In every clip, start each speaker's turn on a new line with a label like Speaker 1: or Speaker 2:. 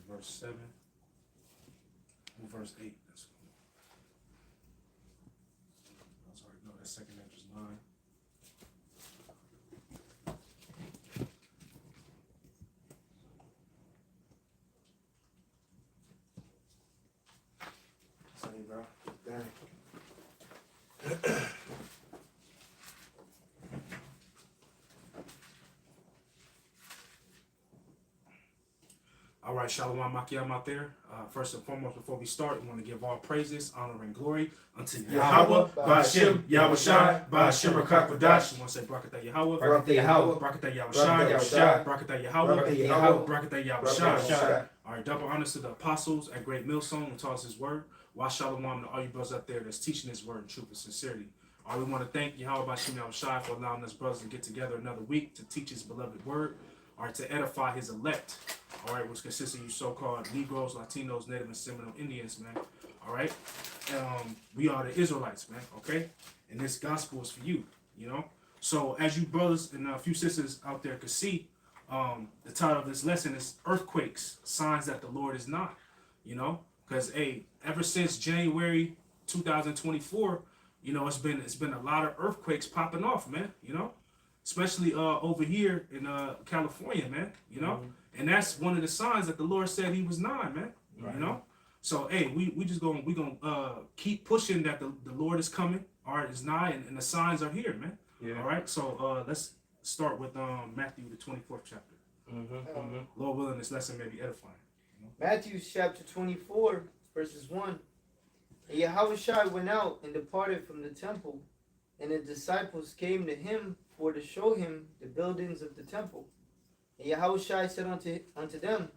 Speaker 1: verse 7. Verse 8. I'm sorry, no, that's 2nd Ezra 9. Sorry, bro. Dang. All right, Shalom Makiam out there. First and foremost, before we start, we want to give all praises, honor, and glory unto Yahweh, Ba'ashem, Yahushai, Ba'ashem Rakakwadash. You want to say Brakatah Yahweh,
Speaker 2: Brakatah Yahweh,
Speaker 1: Brakatah Yahushai, Brakatah Yahweh, Brakatah Yahushai. All right, double honors to the apostles at Great Millstone who taught us his word. Why Shalom to all you brothers out there that's teaching his word in truth and sincerity. All right, we want to thank Yahweh Ba'ashem Yahushai for allowing us brothers to get together another week to teach his beloved word. All right, to edify his elect, all right, which consists of you so-called Negroes, Latinos, Native and Seminole Indians, man, all right? We are the Israelites, man, okay? And this gospel is for you, you know? So as you brothers and a few sisters out there could see, the title of this lesson is Earthquakes, Signs That the Lord is Nigh, you know? Because, hey, ever since January 2024, you know, it's been a lot of earthquakes popping off, man, you know? Especially over here in California, man, you know? And that's one of the signs that the Lord said he was nigh, man, you know? So, hey, we just gonna keep pushing that the Lord is coming, all right, is nigh, and the signs are here, man. Yeah. All right, so let's start with Matthew, the 24th chapter. Lord willing, this lesson may be edifying. You know?
Speaker 2: Matthew chapter 24, verses 1. And Yahushua went out and departed from the temple, and the disciples came to him for to show him the buildings of the temple. And Yahushua said unto them,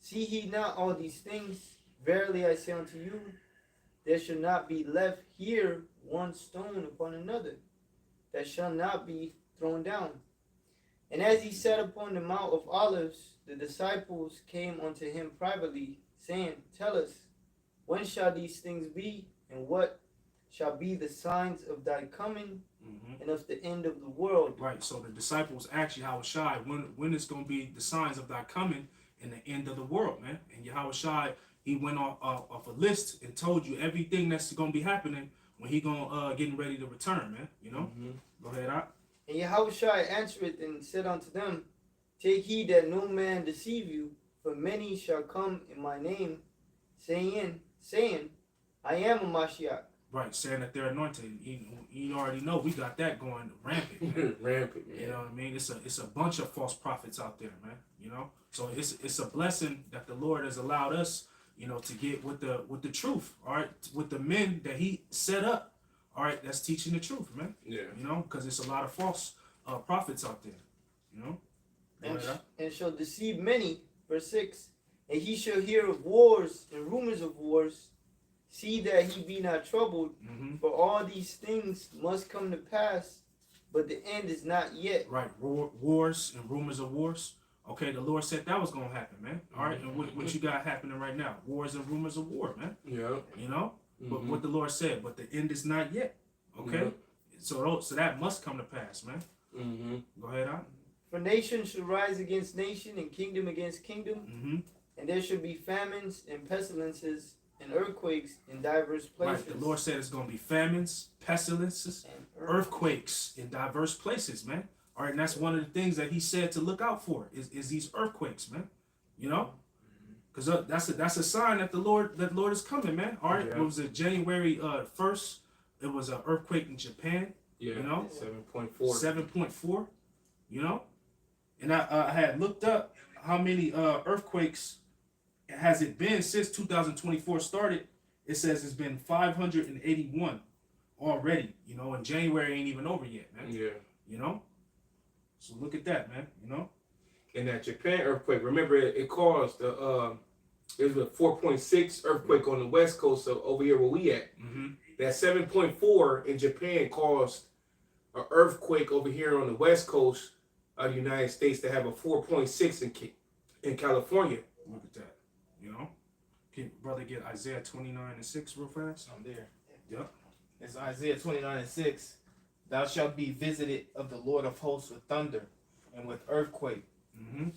Speaker 2: See ye not all these things? Verily I say unto you, there shall not be left here one stone upon another, that shall not be thrown down. And as he sat upon the Mount of Olives, the disciples came unto him privately, saying, Tell us, when shall these things be, and what shall be the signs of thy coming and of the end of the world?
Speaker 1: Right, so the disciples asked Yahushua, when is going to be the signs of thy coming and the end of the world, man? And Yahushua, he went off a list and told you everything that's going to be happening when he getting ready to return, man, you know? Go ahead, Ak.
Speaker 2: And Yahushua answered and said unto them, Take heed that no man deceive you, for many shall come in my name, saying, I am a Mashiach.
Speaker 1: Right, saying that they're anointed. You already know we got that going rampant, man.
Speaker 3: Rampant, man.
Speaker 1: You know what I mean? It's a bunch of false prophets out there, man. You know, so it's a blessing that the Lord has allowed us, you know, to get with the truth. All right, with the men that He set up. All right, that's teaching the truth, man. Yeah. You know, because it's a lot of false prophets out there. You know,
Speaker 2: and shall deceive many. Verse 6. And he shall hear of wars and rumors of wars. See that he be not troubled, for all these things must come to pass, but the end is not yet.
Speaker 1: Right, wars and rumors of wars. Okay, the Lord said that was going to happen, man. All right, and what you got happening right now? Wars and rumors of war, man.
Speaker 3: Yeah.
Speaker 1: You know, but what the Lord said, but the end is not yet. Okay, so that must come to pass, man. Go ahead, on.
Speaker 2: For nation shall rise against nation, and kingdom against kingdom, and there shall be famines and pestilences and earthquakes in diverse places.
Speaker 1: Right, the Lord said it's going to be famines, pestilences, and earthquakes in diverse places, man. All right, and that's one of the things that He said to look out for is these earthquakes, man. You know, because that's a sign that the Lord is coming, man. All right, it was January 1st. It was an earthquake in Japan.
Speaker 3: Yeah,
Speaker 1: you know,
Speaker 3: 7.4.
Speaker 1: 7.4. You know, and I had looked up how many earthquakes has it been since 2024 started. It says it's been 581 already, you know, and January ain't even over yet, man.
Speaker 3: Yeah.
Speaker 1: You know? So look at that, man, you know?
Speaker 3: And that Japan earthquake, remember it caused it was a 4.6 earthquake on the west coast of over here where we at. That 7.4 in Japan caused an earthquake over here on the west coast of the United States to have a 4.6 in California.
Speaker 1: Look at that. You know, can brother get Isaiah 29:6 real fast?
Speaker 4: I'm there.
Speaker 1: Yep.
Speaker 4: It's Isaiah 29:6. Thou shalt be visited of the Lord of hosts with thunder, and with earthquake,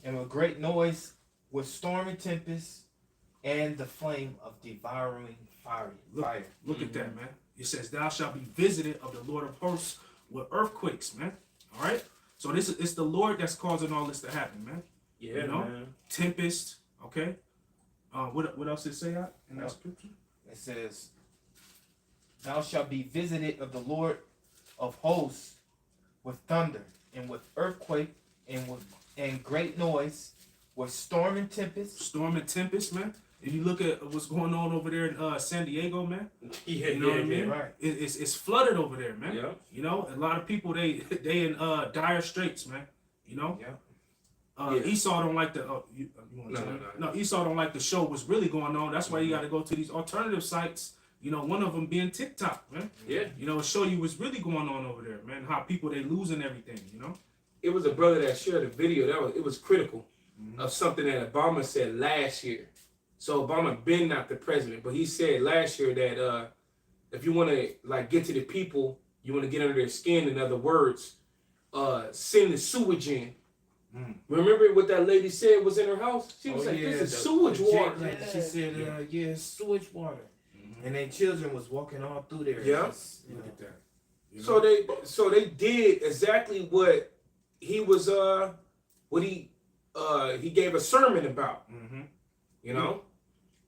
Speaker 4: and with great noise, with storm and tempest, and the flame of devouring fire.
Speaker 1: Look at that, man. It says, "Thou shalt be visited of the Lord of hosts with earthquakes," man. All right. So it's the Lord that's causing all this to happen, man.
Speaker 3: Yeah,
Speaker 1: you know?
Speaker 3: man.
Speaker 1: Tempest. Okay. What else did it say out in that scripture?
Speaker 4: It says, "Thou shalt be visited of the Lord of hosts with thunder and with earthquake and great noise, with storm and tempest."
Speaker 1: Storm and tempest, man. If you look at what's going on over there in San Diego, man.
Speaker 3: Yeah,
Speaker 1: You know what I mean?
Speaker 4: right.
Speaker 1: It's flooded over there, man.
Speaker 3: Yeah.
Speaker 1: You know, a lot of people they in dire straits, man. You know.
Speaker 4: Yeah.
Speaker 1: Esau don't like the. You want no, Esau don't like the show. What's really going on? That's why you got to go to these alternative sites. You know, one of them being TikTok, man.
Speaker 3: Yeah.
Speaker 1: You know, show you what's really going on over there, man. How people they losing everything. You know.
Speaker 3: It was a brother that shared a video it was critical of something that Obama said last year. So Obama been not the president, but he said last year that if you want to like get to the people, you want to get under their skin. In other words, send the sewage in. Remember what that lady said was in her house? She was like, "This is sewage water."
Speaker 4: Yeah. She said, "Yeah, sewage water," and their children was walking all through there.
Speaker 3: Yeah.
Speaker 1: Look at that. You
Speaker 3: know? So they did exactly what he was he gave a sermon about. You know.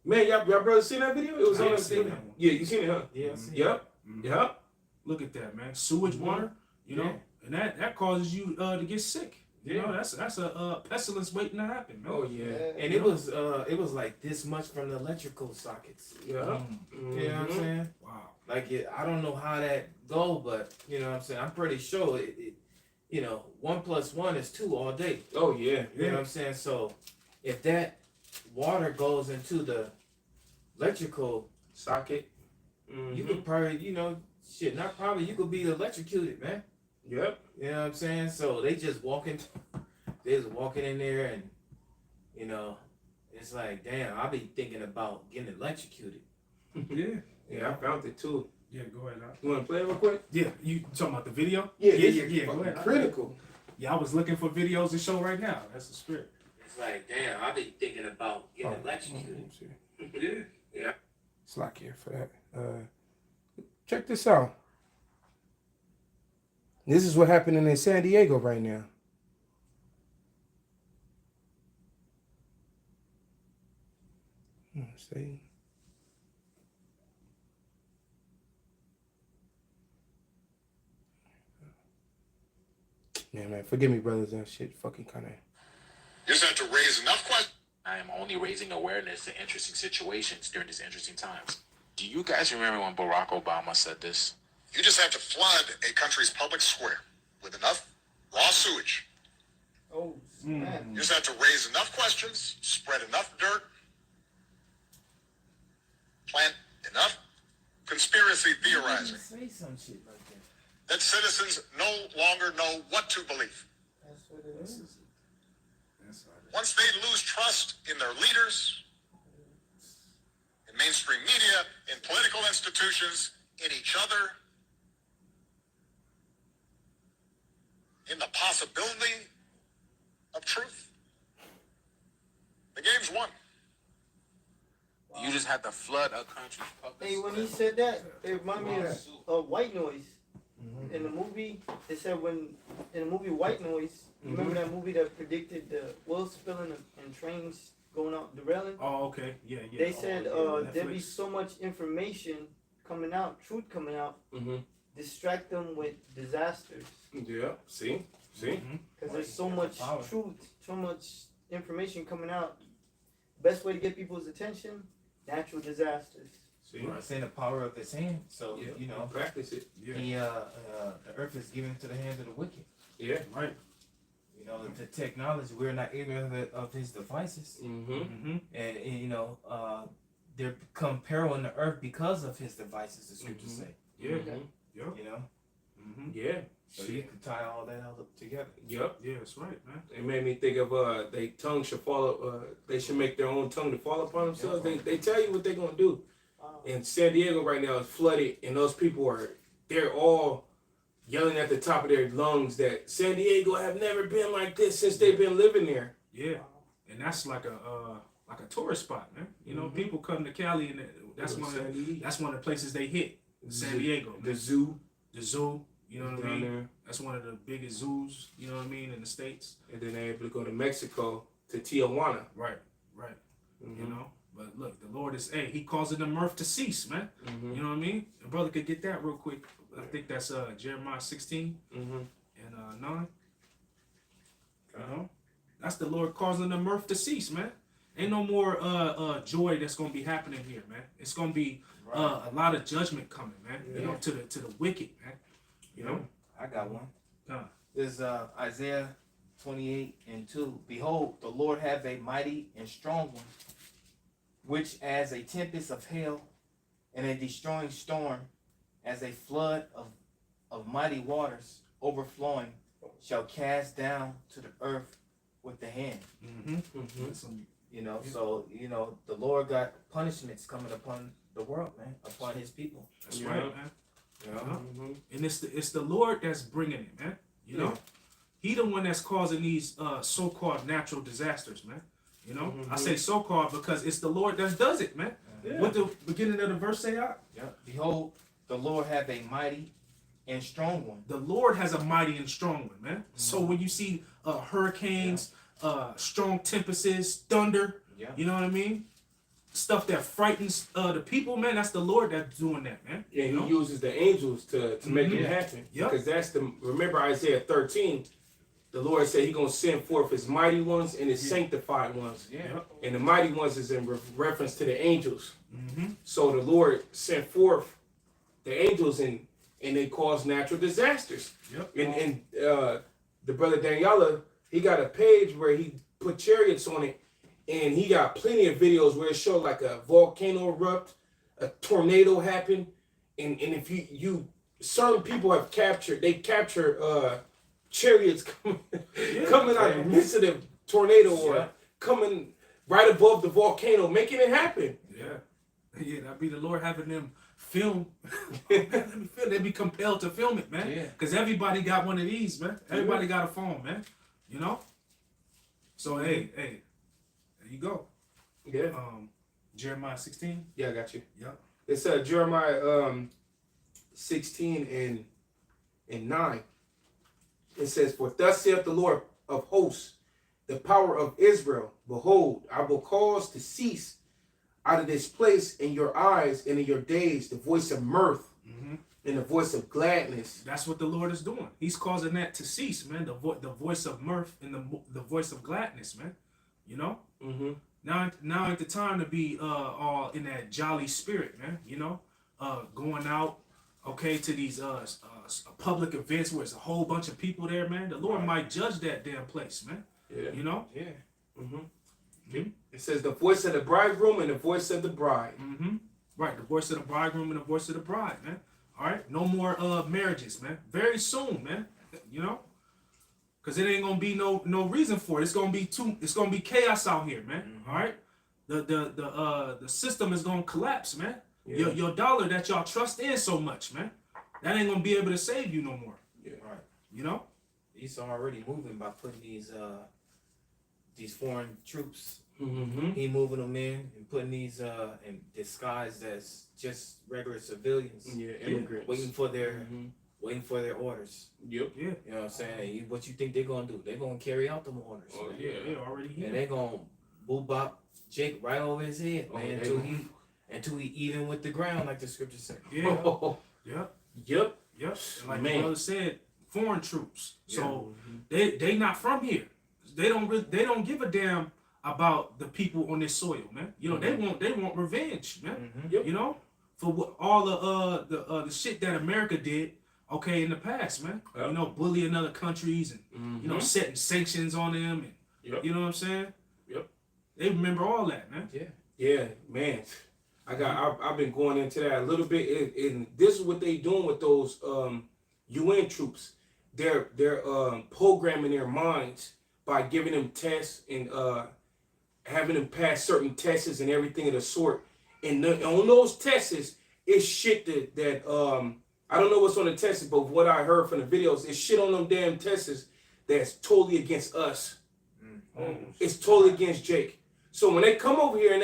Speaker 3: Man, y'all brothers seen that video? It was on that thing. Yeah, you seen it, huh?
Speaker 4: Yeah.
Speaker 3: Yep. Yep.
Speaker 1: Look at that, man. Sewage water, you know, and that causes you to get sick. You know, that's a pestilence waiting to happen, man.
Speaker 3: Oh yeah.
Speaker 4: And it was like this much from the electrical sockets.
Speaker 3: Yeah.
Speaker 4: You know what I'm saying?
Speaker 1: Wow.
Speaker 4: Like I don't know how that go, but you know what I'm saying? I'm pretty sure it 1 + 1 is 2 all day.
Speaker 3: Oh yeah.
Speaker 4: You know what I'm saying? So if that water goes into the electrical
Speaker 3: socket,
Speaker 4: you could probably, you could be electrocuted, man.
Speaker 3: Yep.
Speaker 4: You know what I'm saying? So they just walking in there, and it's like, damn, I'll be thinking about getting electrocuted.
Speaker 3: Yeah, I found it too.
Speaker 1: Yeah, go ahead.
Speaker 3: You want to play it real quick?
Speaker 1: Yeah, you talking about the video?
Speaker 3: Yeah.
Speaker 1: Go ahead.
Speaker 3: Critical.
Speaker 1: Yeah, I was looking for videos to show right now. That's the spirit.
Speaker 4: It's like, damn, I'll be thinking about getting electrocuted.
Speaker 3: Yeah.
Speaker 5: It's lock here for that. Check this out. This is what happening in San Diego right now. See. Yeah, man. Forgive me, brothers. That shit fucking kind of.
Speaker 6: You just have to raise enough questions.
Speaker 7: I am only raising awareness to interesting situations during these interesting times. Do you guys remember when Barack Obama said this?
Speaker 6: You just have to flood a country's public square with enough raw sewage.
Speaker 2: Oh, man.
Speaker 6: You just have to raise enough questions, spread enough dirt, plant enough conspiracy theorizing
Speaker 4: Say some shit like
Speaker 6: that citizens no longer know what to believe.
Speaker 2: That's what it is.
Speaker 6: Once they lose trust in their leaders, in mainstream media, in political institutions, in each other, in the possibility of truth, the game's won.
Speaker 7: You just have to flood a country's public
Speaker 2: Hey, when
Speaker 7: square.
Speaker 2: he said that, it reminded me of White Noise. In the movie, they said in the movie White Noise, you remember that movie that predicted the oil spilling and trains going out, derailing?
Speaker 1: Oh, okay. Yeah.
Speaker 2: They said there'd be
Speaker 1: Netflix.
Speaker 2: so much information coming out, truth coming out, distract them with disasters.
Speaker 3: Yeah. See.
Speaker 2: Because there's so much truth, so much information coming out. Best way to get people's attention, natural disasters.
Speaker 3: See.
Speaker 4: It's in the power of his hand. So,
Speaker 3: Practice it.
Speaker 1: Yeah.
Speaker 4: the earth is given into the hands of the wicked.
Speaker 3: Yeah.
Speaker 1: Right.
Speaker 4: The technology, we're not ignorant of his devices.
Speaker 3: Mm-hmm.
Speaker 4: And there become peril in the earth because of his devices, the scriptures say.
Speaker 1: Yeah.
Speaker 3: Mm-hmm.
Speaker 1: Yeah.
Speaker 3: Yeah.
Speaker 4: So you can tie all that all up together.
Speaker 3: Yep.
Speaker 1: Yeah, that's right, man.
Speaker 3: It made me think of they tongue should follow. They should make their own tongue to fall upon themselves. They tell you what they're gonna do. And San Diego right now is flooded, and those people they're all yelling at the top of their lungs that San Diego have never been like this since they've been living there.
Speaker 1: Yeah. And that's like like a tourist spot, man. You know, people come to Cali, and that's one of the places they hit. San Diego,
Speaker 3: the zoo,
Speaker 1: you know what I mean? That's one of the biggest zoos, you know what I mean, in the States.
Speaker 3: And then they're able to go to Mexico, to Tijuana.
Speaker 1: Right. You know, but look, the Lord is, he causing the mirth to cease, man. You know what I mean? The brother could get that real quick. I think that's Jeremiah 16 and 9. You know, that's the Lord causing the mirth to cease, man. Ain't no more joy that's gonna be happening here, man. It's gonna be a lot of judgment coming, man. You know, to the wicked, man. You know,
Speaker 4: I got one. This is Isaiah 28:2. Behold, the Lord hath a mighty and strong one, which as a tempest of hail and a destroying storm, as a flood of mighty waters overflowing, shall cast down to the earth with the hand. You know, so you know the Lord got punishments coming upon the world, man, upon His people.
Speaker 1: That's right, man. And it's the Lord that's bringing it, man. You know, He the one that's causing these so-called natural disasters, man. You know, I say so-called because it's the Lord that does it, man. What the beginning of the verse say out?
Speaker 4: Behold, the Lord hath a mighty and strong one.
Speaker 1: The Lord has a mighty and strong one, man. So when you see hurricanes, strong tempests, thunder, you know what I mean? Stuff that frightens the people, man. That's the Lord that's doing that, man.
Speaker 3: Yeah, He uses the angels to make it happen. Because that's remember Isaiah 13, the Lord said He gonna send forth His mighty ones and His sanctified ones. And the mighty ones is in reference to the angels. So the Lord sent forth the angels and they cause natural disasters. And the brother Daniela, he got a page where he put chariots on it, and he got plenty of videos where it showed like a volcano erupt, a tornado happen, and if you certain people have captured chariots coming out of the midst of the tornado or coming right above the volcano, making it happen.
Speaker 1: Yeah, that'd be the Lord having them film. They be compelled to film it, man. Because everybody got one of these, man. Everybody got a phone, man. You know? So, hey, there you go. Jeremiah 16.
Speaker 3: Yeah, I got you.
Speaker 1: It's
Speaker 3: Jeremiah 16 and 9. It says, for thus saith the Lord of hosts, the power of Israel, behold, I will cause to cease out of this place in your eyes and in your days the voice of mirth and the voice of gladness.
Speaker 1: That's what the Lord is doing. He's causing that to cease, man. The voice of mirth and the voice of gladness, man. You know? Now at the time to be all in that jolly spirit, man. You know? Going out, to these public events where it's a whole bunch of people there, man. The Lord might judge that damn place, man. You know?
Speaker 3: It says the voice of the bridegroom and the voice of the bride.
Speaker 1: Right, the voice of the bridegroom and the voice of the bride, man. All right, no more marriages, man. Very soon, man. You know, because it ain't gonna be no reason for it. It's gonna be chaos out here, man. All right, the system is gonna collapse, man. Your dollar that y'all trust in so much, man, that ain't gonna be able to save you no more. You know,
Speaker 4: He's already moving by putting these foreign troops. He moving them in and putting these in disguised as just regular civilians.
Speaker 3: Immigrants.
Speaker 4: Waiting for their orders. You know what I'm saying? What you think they're gonna do? They're gonna carry out them orders.
Speaker 1: They're already here.
Speaker 4: And they're gonna bop Jake right over his head, man, until he even with the ground, like the scripture said.
Speaker 1: Yep. And like the brother said, foreign troops. So they not from here. They don't give a damn about the people on this soil, man. You know, they want revenge, man. You know, for what all the shit that America did, in the past, man. You know, bullying other countries and you know, setting sanctions on them, and you know what I'm saying? They remember all that, man.
Speaker 3: Yeah, man. I've been going into that a little bit, and this is what they doing with those UN troops. They're programming their minds by giving them tests and having them pass certain tests and everything of the sort. And on those tests, it's shit that I don't know what's on the tests, but what I heard from the videos, it's shit on them damn tests that's totally against us. It's totally against Jake. So when they come over here and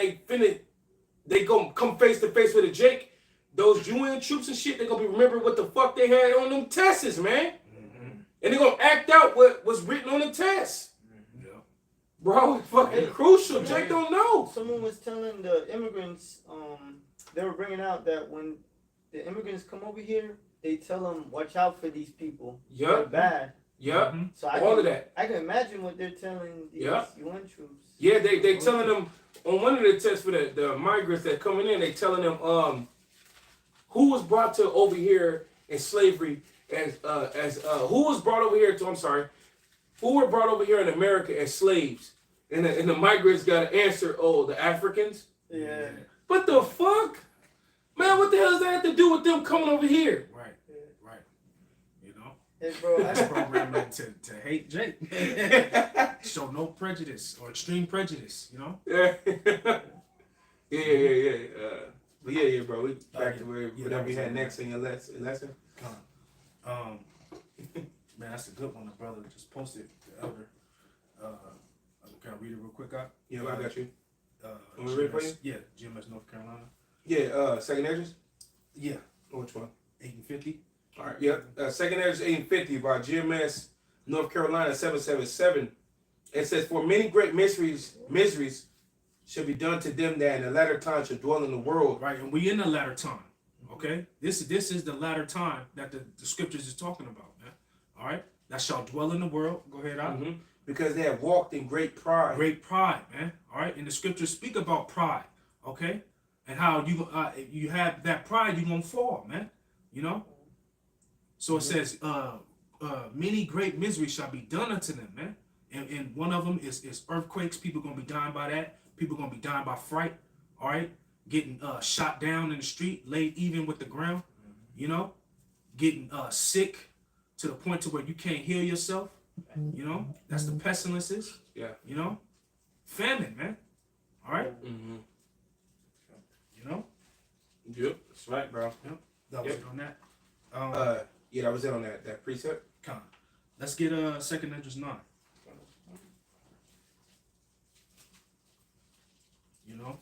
Speaker 3: they go come face to face with a Jake, those UN troops and shit, they're gonna be remembering what the fuck they had on them tests, man. And they're gonna act out what was written on the test. Bro, it's fucking crucial. Jake don't know.
Speaker 2: Someone was telling the immigrants, they were bringing out that when the immigrants come over here, they tell them, watch out for these people. They're
Speaker 3: Yup.
Speaker 2: bad.
Speaker 3: Yup.
Speaker 2: So
Speaker 3: All of that.
Speaker 2: I can imagine what they're telling these UN troops.
Speaker 3: Yeah, they telling them on one of the tests for the migrants that coming in, they telling them who was brought to over here in slavery as who was brought over here to who were brought over here in America as slaves, and the migrants got to answer, the Africans.
Speaker 2: Yeah.
Speaker 3: What the fuck, man? What the hell does that have to do with them coming over here?
Speaker 1: Right. You know,
Speaker 2: Hey, bro,
Speaker 1: it's programmed to hate Jake. Show no prejudice or extreme prejudice. You know.
Speaker 3: Yeah. But yeah, bro. We back to whatever you had next in your lesson.
Speaker 1: Man, that's a good one. The brother just posted, the elder. Can I read it real quick, out?
Speaker 3: Yeah, I got you. Want me to read it for you?
Speaker 1: Yeah, GMS North Carolina.
Speaker 3: Yeah, second address?
Speaker 1: Yeah.
Speaker 3: Which one?
Speaker 1: 850.
Speaker 3: All right, yep. Second address 850 by GMS North Carolina 777. It says, for many great miseries shall be done to them that in the latter time shall dwell in the world.
Speaker 1: Right, and we in the latter time. Okay? This is the latter time that the scriptures is talking about, man. All right? That shall dwell in the world. Go ahead, out.
Speaker 3: Mm-hmm. Because they have walked in great pride.
Speaker 1: Great pride, man. All right? And the scriptures speak about pride, okay? And how you have that pride, you're going to fall, man. You know? So it says, many great miseries shall be done unto them, man. And one of them is earthquakes. People going to be dying by that. People going to be dying by fright, all right? Getting shot down in the street, laid even with the ground, you know? Getting sick to the point to where you can't heal yourself, you know? That's the pestilences,
Speaker 3: Yeah.
Speaker 1: you know? Famine, man, all right?
Speaker 3: Mm-hmm.
Speaker 1: You know?
Speaker 3: Yep, that's right, bro.
Speaker 1: Yep. That was it on that.
Speaker 3: Yeah, that was it on that precept.
Speaker 1: Let's get second address 9. You know?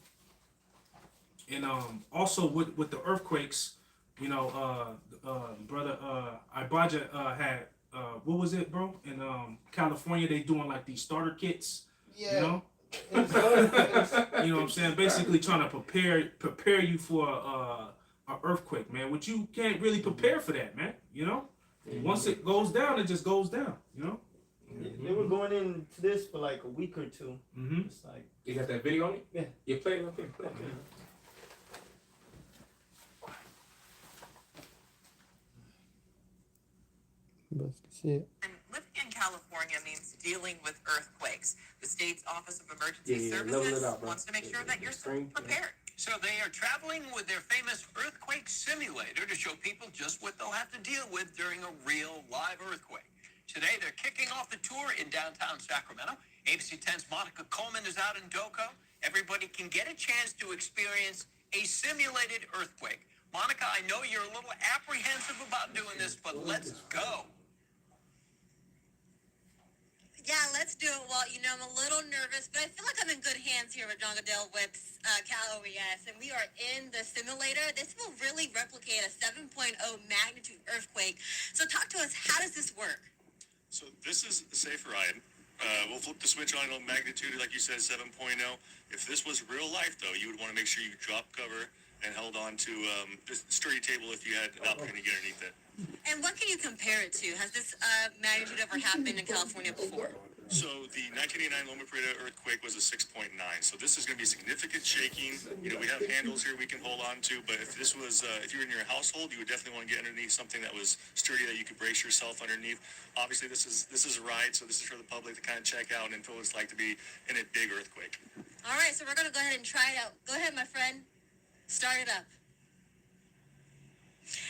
Speaker 1: And also with the earthquakes, you know, brother Ibaja had what was it, bro? In California, they doing like these starter kits.
Speaker 2: Yeah.
Speaker 1: You know? You know what I'm saying? Basically trying to prepare you for a earthquake, man. Which you can't really prepare for that, man. You know? Once it goes down, it just goes down. You know?
Speaker 2: They were going into this for like a week or two.
Speaker 1: Mm-hmm.
Speaker 2: It's like,
Speaker 3: You got that video on it?
Speaker 2: Yeah.
Speaker 3: You play it? Okay, play it.
Speaker 8: And living in California means dealing with earthquakes. The state's Office of Emergency
Speaker 3: level
Speaker 8: Services
Speaker 3: it out, bro.
Speaker 8: wants to make sure that you're prepared.
Speaker 9: So they are traveling with their famous earthquake simulator to show people just what they'll have to deal with during a real live earthquake. Today, they're kicking off the tour in downtown Sacramento. ABC 10's Monica Coleman is out in Doco. Everybody can get a chance to experience a simulated earthquake. Monica, I know you're a little apprehensive about doing this, but let's go.
Speaker 10: Yeah, let's do it. Well, you know, I'm a little nervous, but I feel like I'm in good hands here with John Goodell with Cal OES, and we are in the simulator. This will really replicate a 7.0 magnitude earthquake. So talk to us, how does this work?
Speaker 11: So this is a safer item. We'll flip the switch on magnitude, like you said, 7.0. If this was real life, though, you would want to make sure you drop cover and held on to this sturdy table if you had an opportunity to get underneath it.
Speaker 10: And what can you compare it to? Has this magnitude ever happened in California before?
Speaker 11: So the 1989 Loma Prieta earthquake was a 6.9. So this is going to be significant shaking. You know, we have handles here we can hold on to, but if this was, if you're in your household, you would definitely want to get underneath something that was sturdy that you could brace yourself underneath. Obviously, this is a ride, so this is for the public to kind of check out and feel what it's like to be in a big earthquake.
Speaker 10: All right, so we're going to go ahead and try it out. Go ahead, my friend. Start it up.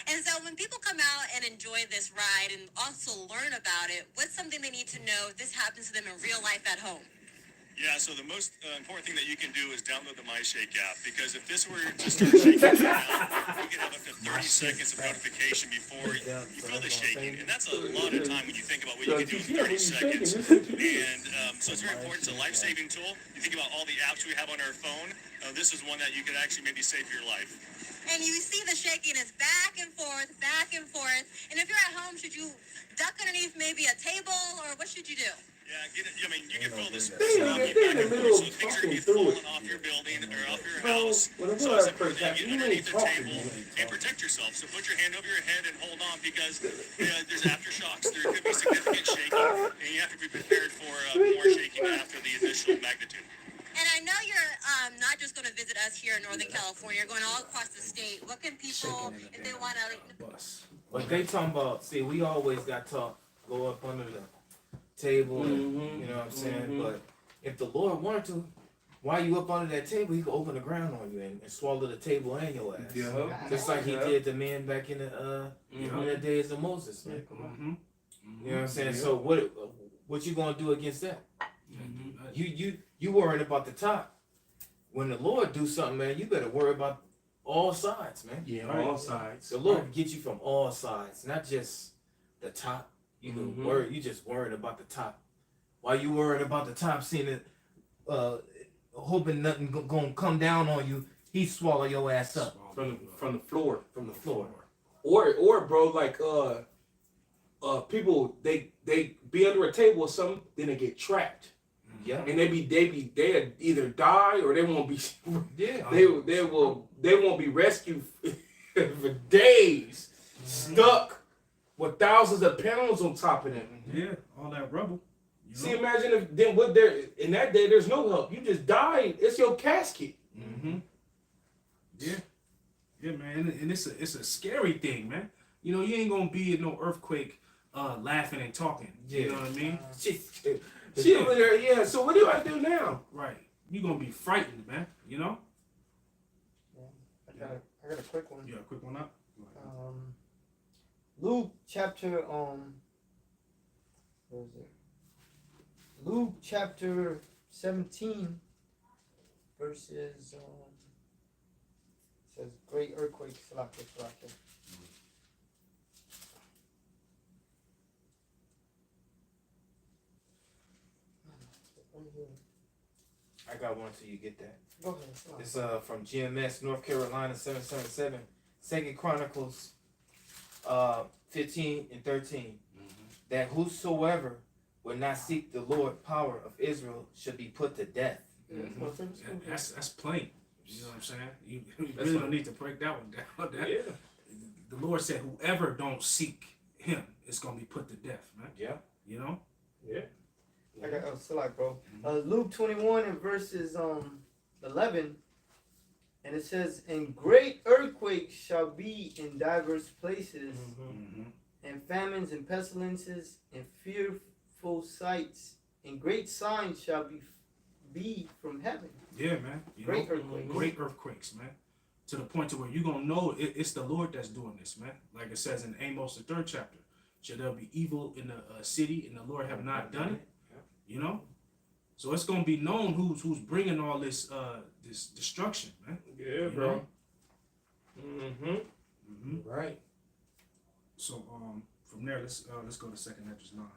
Speaker 10: And so when people come out and enjoy this ride and also learn about it, what's something they need to know if this happens to them in real life at home?
Speaker 11: Yeah, so the most important thing that you can do is download the MyShake app, because if this were to start shaking right now, we could have up to 30 seconds of notification before you feel the shaking. And that's a lot of time when you think about what you can do in 30 seconds. And so it's very important. It's a life-saving tool. You think about all the apps we have on our phone. This is one that you could actually maybe save your life.
Speaker 10: And you see the shaking is back and forth, back and forth. And if you're at home, should you duck underneath maybe a table, or what should you do?
Speaker 11: Yeah, I mean, you can feel this sloppy back and forth, so things are going to be falling off your building or off your house. So it's important that you get underneath the table and protect yourself. So put your hand over your head and hold on, because there's aftershocks. There could be significant shaking, and you have to be prepared for more shaking after the initial magnitude.
Speaker 10: And I know you're not just going to visit us here in Northern California. You're going all across the state. What can people, if they want to...
Speaker 4: But they talking about, see, we always got taught, go up under the table, you know what I'm saying? But if the Lord wanted to, while you up under that table, he could open the ground on you and swallow the table and your ass.
Speaker 3: Yeah.
Speaker 4: Just like he did the men back in the days of Moses, man. You know what I'm saying? So what you gonna do against that? You worried about the top. When the Lord do something, man, you better worry about all sides, man.
Speaker 3: Yeah, all sides.
Speaker 4: The Lord can get you from all sides, not just the top. You can worry. You just worried about the top. While you worried about the top, seeing it, hoping nothing gonna come down on you, he swallow your ass up
Speaker 3: from the floor.
Speaker 4: From the floor.
Speaker 3: Or bro, like people they be under a table or something, then they get trapped.
Speaker 4: Yeah.
Speaker 3: And they either die or they won't be.
Speaker 4: Yeah.
Speaker 3: They won't be rescued for days, stuck with thousands of pounds on top of them.
Speaker 1: Yeah, all that rubble.
Speaker 3: See, imagine if then what there in that day there's no help. You just died. It's your casket.
Speaker 1: Yeah, man, and it's a scary thing, man. You know, you ain't gonna be in no earthquake, laughing and talking. You know what I mean?
Speaker 3: She over there, yeah. So what do I do now?
Speaker 1: Right, you gonna be frightened, man. You know?
Speaker 2: I got a quick one.
Speaker 1: Yeah, quick one up.
Speaker 2: Luke chapter where is it? Luke chapter 17 verses says great earthquake.
Speaker 4: I got one till you get that.
Speaker 2: Go ahead.
Speaker 4: It's from GMS, North Carolina 777. 2 Chronicles 15 and 13. That whosoever would not seek the Lord power of Israel should be put to death.
Speaker 1: That's plain. You know what I'm saying? You really don't need to break that one down. The Lord said, whoever don't seek him is gonna be put to death, man.
Speaker 4: Yeah.
Speaker 1: You know?
Speaker 3: Yeah.
Speaker 2: I got still like, bro. Luke 21 and verses 11, and it says, "And great earthquakes shall be in diverse places, and famines and pestilences and fearful sights, and great signs shall be from heaven."
Speaker 1: Yeah, man.
Speaker 2: Great earthquakes.
Speaker 1: Great earthquakes, man. To the point to where you're gonna know it's the Lord that's doing this, man. Like it says in Amos, the 3rd chapter, "Shall there be evil in the city, and the Lord have not done it?" You know, so it's gonna be known who's bringing all this this destruction, man.
Speaker 3: Yeah, bro.
Speaker 4: Right.
Speaker 1: So from there, let's go to 2 Esdras 9.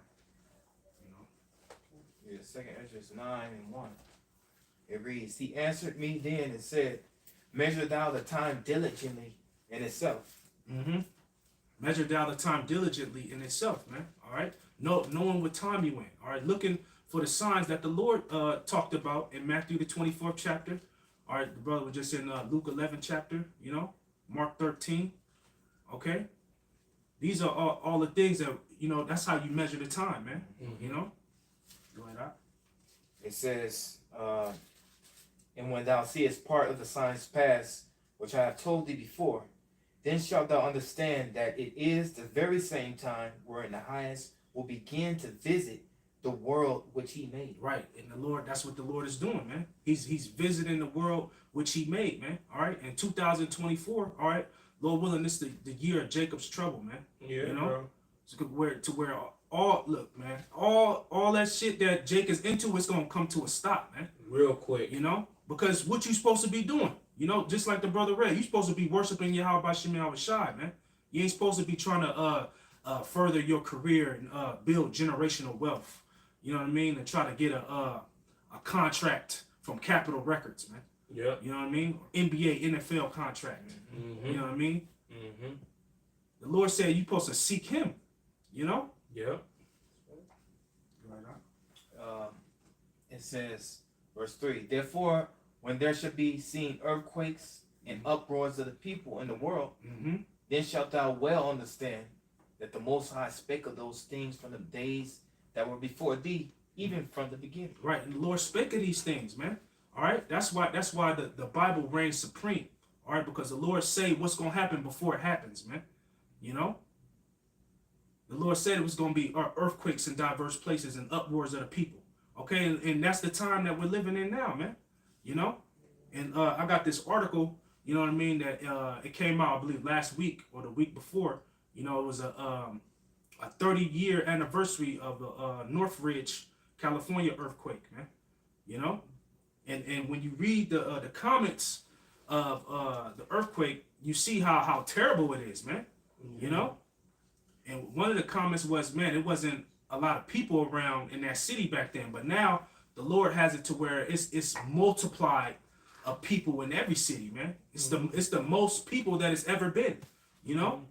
Speaker 1: You know.
Speaker 4: Yeah, 2 Esdras 9 and 1. It reads, "He answered me then and said, Measure thou the time diligently in itself."
Speaker 1: Measure thou the time diligently in itself, man. All right. Knowing what time you in. All right. Looking for the signs that the Lord talked about in Matthew the 24th chapter. All right, the brother was just in Luke 11 chapter, you know, Mark 13. Okay, these are all the things that, you know, that's how you measure the time, man. You know, go ahead out.
Speaker 4: It says, "And when thou seest part of the signs pass, which I have told thee before, then shalt thou understand that it is the very same time wherein the highest will begin to visit the world which he made."
Speaker 1: Right, and the Lord, that's what the Lord is doing, man. He's visiting the world which he made, man. All right, in 2024, all right, Lord willing, this is the year of Jacob's trouble, man.
Speaker 3: Yeah,
Speaker 1: you know,
Speaker 3: bro.
Speaker 1: So where look, man, all that shit that Jake is into is gonna come to a stop, man.
Speaker 3: Real quick.
Speaker 1: You know, because what you supposed to be doing, you know, just like the brother Ray, you supposed to be worshiping Yahweh Bashim Yahushai, man. You ain't supposed to be trying to further your career and build generational wealth. You know what I mean? And try to get a contract from Capitol Records, man.
Speaker 3: Yeah.
Speaker 1: You know what I mean? NBA, NFL contract.
Speaker 3: Mm-hmm.
Speaker 1: You know what I mean?
Speaker 3: Mm-hmm.
Speaker 1: The Lord said you're supposed to seek Him. You know?
Speaker 3: Yeah.
Speaker 4: It says, verse 3, therefore, when there shall be seen earthquakes and uproars of the people in the world, then shalt thou well understand that the Most High spake of those things from the days that were before thee, even from the beginning.
Speaker 1: Right, and the Lord spake of these things, man. All right, that's why the Bible reigns supreme. All right, because the Lord say what's gonna happen before it happens, man. You know, the Lord said it was gonna be earthquakes in diverse places and uproars of the people. Okay, and that's the time that we're living in now, man. You know, and I got this article, you know what I mean, that it came out, I believe, last week or the week before. You know, it was a 30-year anniversary of the Northridge, California earthquake, man. You know, and when you read the comments of the earthquake, you see how terrible it is, man. You know, and one of the comments was, man, it wasn't a lot of people around in that city back then, but now the Lord has it to where it's multiplied of people in every city, man. It's the most people that it's ever been, you know.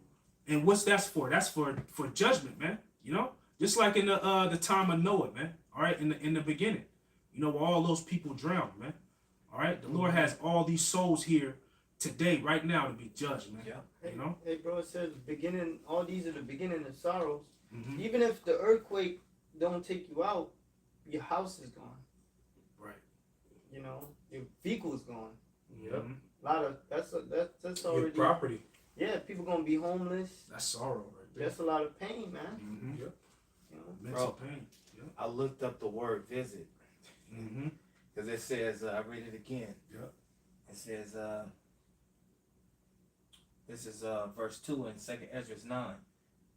Speaker 1: And what's that's for? That's for judgment, man. You know, just like in the time of Noah, man. All right, in the beginning, you know, where all those people drowned, man. All right, the Lord has all these souls here today, right now, to be judged, man.
Speaker 2: Yeah.
Speaker 1: You know.
Speaker 2: Hey, bro, it says beginning. All these are the beginning of sorrows.
Speaker 1: Mm-hmm.
Speaker 2: Even if the earthquake don't take you out, your house is gone.
Speaker 1: Right.
Speaker 2: You know, your vehicle is gone.
Speaker 3: Yep.
Speaker 2: A lot of that's already
Speaker 3: Your property.
Speaker 2: Yeah, people gonna be homeless.
Speaker 1: That's sorrow right there.
Speaker 2: That's a lot of pain, man.
Speaker 1: Mm-hmm.
Speaker 3: Yep.
Speaker 2: You know?
Speaker 1: Mental pain. Yep.
Speaker 4: I looked up the word visit.
Speaker 1: Mm-hmm.
Speaker 4: Because it says, I read it again.
Speaker 1: Yep.
Speaker 4: It says, this is verse 2 in 2nd Ezra 9.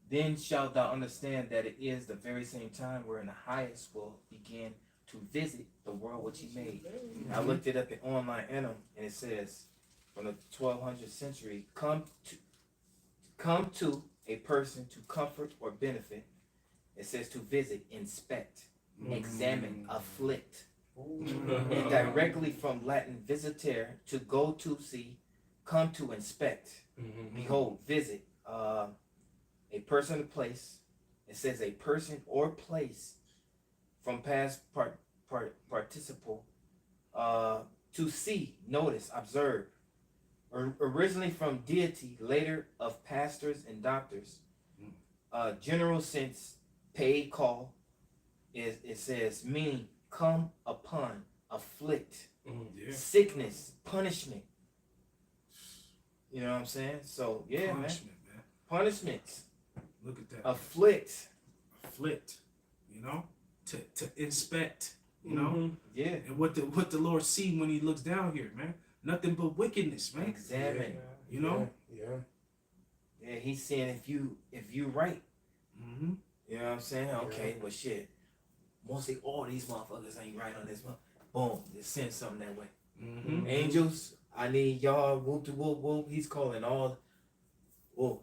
Speaker 4: Then shalt thou understand that it is the very same time wherein the highest will begin to visit the world which he made. And I looked it up in online Enum, and it says, from the 1200th century, come to a person to comfort or benefit. It says to visit, inspect, examine, afflict. And directly from Latin visiter, to go to see, come to inspect. Behold, visit, a person or place. It says a person or place from past participle to see, notice, observe. Originally from deity, later of pastors and doctors. General sense, paid call. It says meaning come upon, afflict, sickness, punishment. You know what I'm saying? So yeah,
Speaker 1: Punishment, man.
Speaker 4: Punishments.
Speaker 1: Look at that.
Speaker 4: Afflict.
Speaker 1: Afflict. You know, to inspect. You know.
Speaker 4: Yeah.
Speaker 1: And what the Lord see when He looks down here, man. Nothing but wickedness, man.
Speaker 4: Examine.
Speaker 1: You know.
Speaker 4: Yeah. He's saying if you right.
Speaker 1: Mm-hmm.
Speaker 4: You know what I'm saying? Okay. Well, shit. Mostly all these motherfuckers ain't right on this one. Boom. Just send something that way.
Speaker 1: Mm-hmm.
Speaker 4: Angels, I need y'all. Whoop to whoop whoop. He's calling all. Oh,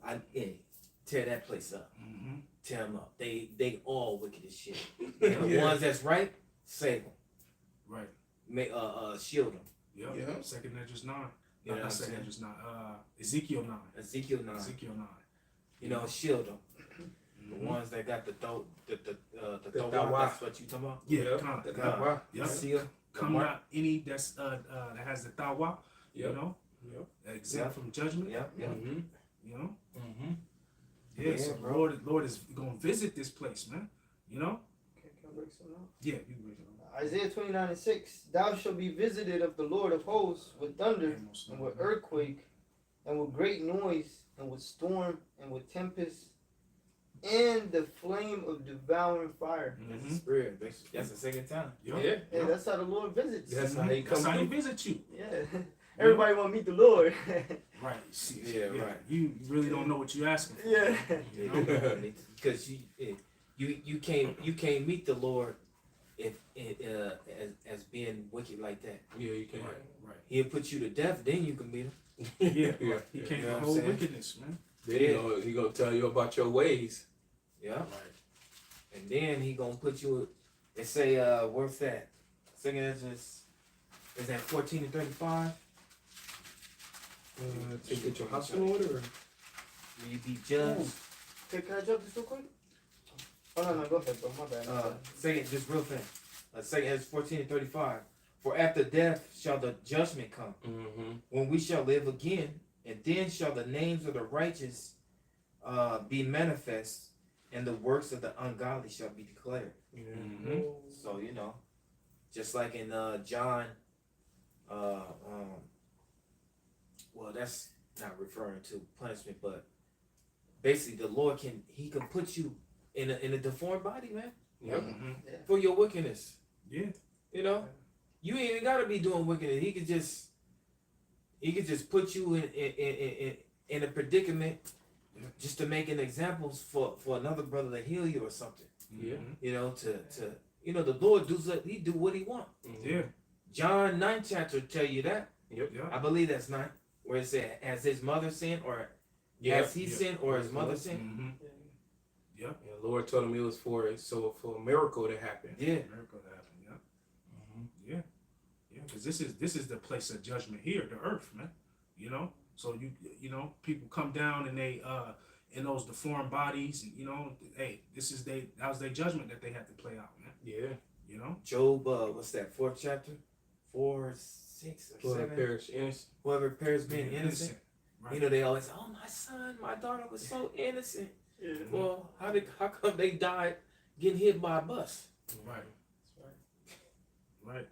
Speaker 4: tear that place up.
Speaker 1: Mm-hmm.
Speaker 4: Tear them up. They all wicked as shit. And the ones that's right, save them.
Speaker 1: Right.
Speaker 4: Make shield them.
Speaker 1: Yep.
Speaker 3: Yeah.
Speaker 1: Second Ezra 9.
Speaker 4: You know what I'm
Speaker 1: Second
Speaker 4: saying?
Speaker 1: Ezra 9. Ezekiel 9.
Speaker 4: Ezekiel 9.
Speaker 1: Ezekiel 9.
Speaker 4: You know, shield them. The ones that got the that's what you talking about?
Speaker 1: Yeah.
Speaker 3: The
Speaker 1: Con.
Speaker 3: Tawa.
Speaker 1: Yep.
Speaker 4: Seal.
Speaker 1: Come not any that has the tawa.
Speaker 3: Yep.
Speaker 1: You know.
Speaker 3: Yep.
Speaker 1: Exempt from judgment.
Speaker 4: Yeah.
Speaker 3: Mm-hmm.
Speaker 1: You know.
Speaker 4: Mm-hmm.
Speaker 1: Yeah. So the Lord is gonna visit this place, man. You know.
Speaker 2: Can I break something out?
Speaker 1: Yeah. You can break it up.
Speaker 2: Isaiah 29:6. Thou shalt be visited of the Lord of hosts with thunder and with earthquake and with great noise and with storm and with tempest and the flame of devouring fire.
Speaker 4: That's the spirit. That's the second time.
Speaker 1: Yep.
Speaker 2: Yeah, that's how the Lord visits.
Speaker 3: That's how He comes.
Speaker 1: That's how He visit you.
Speaker 2: Yeah. Everybody want to meet the Lord.
Speaker 1: Right. See,
Speaker 4: Yeah, right.
Speaker 1: You really don't know what you're asking for.
Speaker 2: Yeah.
Speaker 1: You know?
Speaker 4: Because you you can't meet the Lord if as being wicked like that.
Speaker 3: Yeah, you can.
Speaker 1: Right.
Speaker 4: He'll put you to death, then you can meet him.
Speaker 1: Yeah.
Speaker 3: Yeah.
Speaker 1: He can't
Speaker 4: You know what I'm
Speaker 1: hold
Speaker 4: saying?
Speaker 1: wickedness, man.
Speaker 3: Then he gonna tell you about your ways.
Speaker 4: Yeah.
Speaker 1: Right.
Speaker 4: And then he gonna put you. They say, where's that? Second is that 14 and 35?
Speaker 3: To get your house in order.
Speaker 4: Will you be judged?
Speaker 2: Can I drop this real quick? Oh no, go ahead, bro. My bad.
Speaker 4: Second, just real fast. Second is 14 and 35. For after death shall the judgment come, when we shall live again, and then shall the names of the righteous be manifest, and the works of the ungodly shall be declared. So just like in John, well, that's not referring to punishment, but basically the Lord can put you in a deformed body, man.
Speaker 3: Yep.
Speaker 4: For your wickedness.
Speaker 1: Yeah.
Speaker 4: You ain't even gotta be doing wickedness. He could just put you in a predicament just to make an examples for another brother to heal you or something.
Speaker 3: Yeah.
Speaker 4: The Lord he do what he want.
Speaker 1: Yeah.
Speaker 4: John 9 chapter tell you that.
Speaker 3: Yep.
Speaker 1: Yeah.
Speaker 4: I believe that's 9, where it said, has his mother sinned, or has he sinned, or his mother sinned?
Speaker 1: Yeah.
Speaker 3: Yeah, Lord told him it was for a miracle to happen.
Speaker 4: Yeah.
Speaker 1: Miracle to happen. Yeah. Yeah. Because this is the place of judgment here, the earth, man. So people come down and they in those deformed bodies, and hey, that was their judgment that they had to play out, man.
Speaker 3: Yeah.
Speaker 4: Job, what's that? 4th chapter, 4, 6, or 7.
Speaker 3: Perish innocent.
Speaker 4: Whoever perished being innocent.
Speaker 1: Right.
Speaker 4: They always say, "Oh, my son, my daughter was so innocent."
Speaker 2: Yeah.
Speaker 4: Well, how come they died getting hit by a bus?
Speaker 1: Right. Right.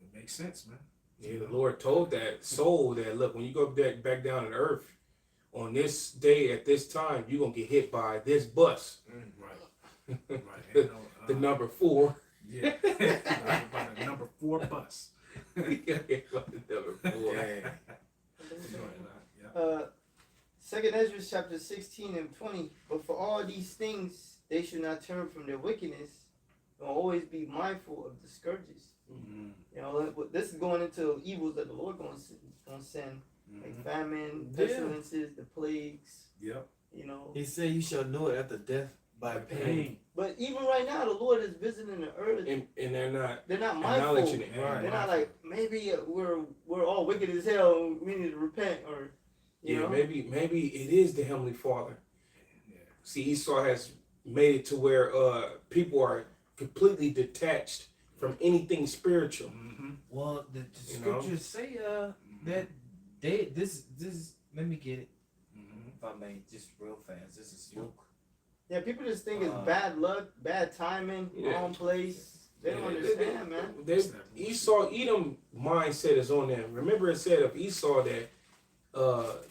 Speaker 1: It makes sense, man.
Speaker 3: Yeah, the Lord told that soul that, look, when you go back down to earth, on this day at this time, you're going to get hit by this bus.
Speaker 1: Right. Right.
Speaker 3: The number 4.
Speaker 1: Yeah. By the number 4 bus.
Speaker 3: Number 4.
Speaker 1: Yeah.
Speaker 2: Second Ezra chapter 16 and 20. But for all these things, they should not turn from their wickedness, and always be mindful of the scourges. This is going into evils that the Lord going to send, like famine, pestilences, the plagues.
Speaker 1: Yep.
Speaker 4: He said, "You shall know it after death by pain."
Speaker 2: But even right now, the Lord is visiting the earth,
Speaker 3: And they're not
Speaker 2: mindful.
Speaker 3: acknowledging it.
Speaker 4: Right.
Speaker 2: They're not like, maybe we're all wicked as hell. We need to repent, or
Speaker 3: maybe it is the Heavenly Father.
Speaker 1: Yeah.
Speaker 3: See, Esau has made it to where people are completely detached from anything spiritual.
Speaker 4: Well, the scriptures say that this let me get it, if I may, just real fast. This is Luke.
Speaker 2: Yeah, people just think it's bad luck, bad timing, wrong place. They don't understand, man.
Speaker 3: Esau, Edom mindset is on them. Remember, it said of Esau that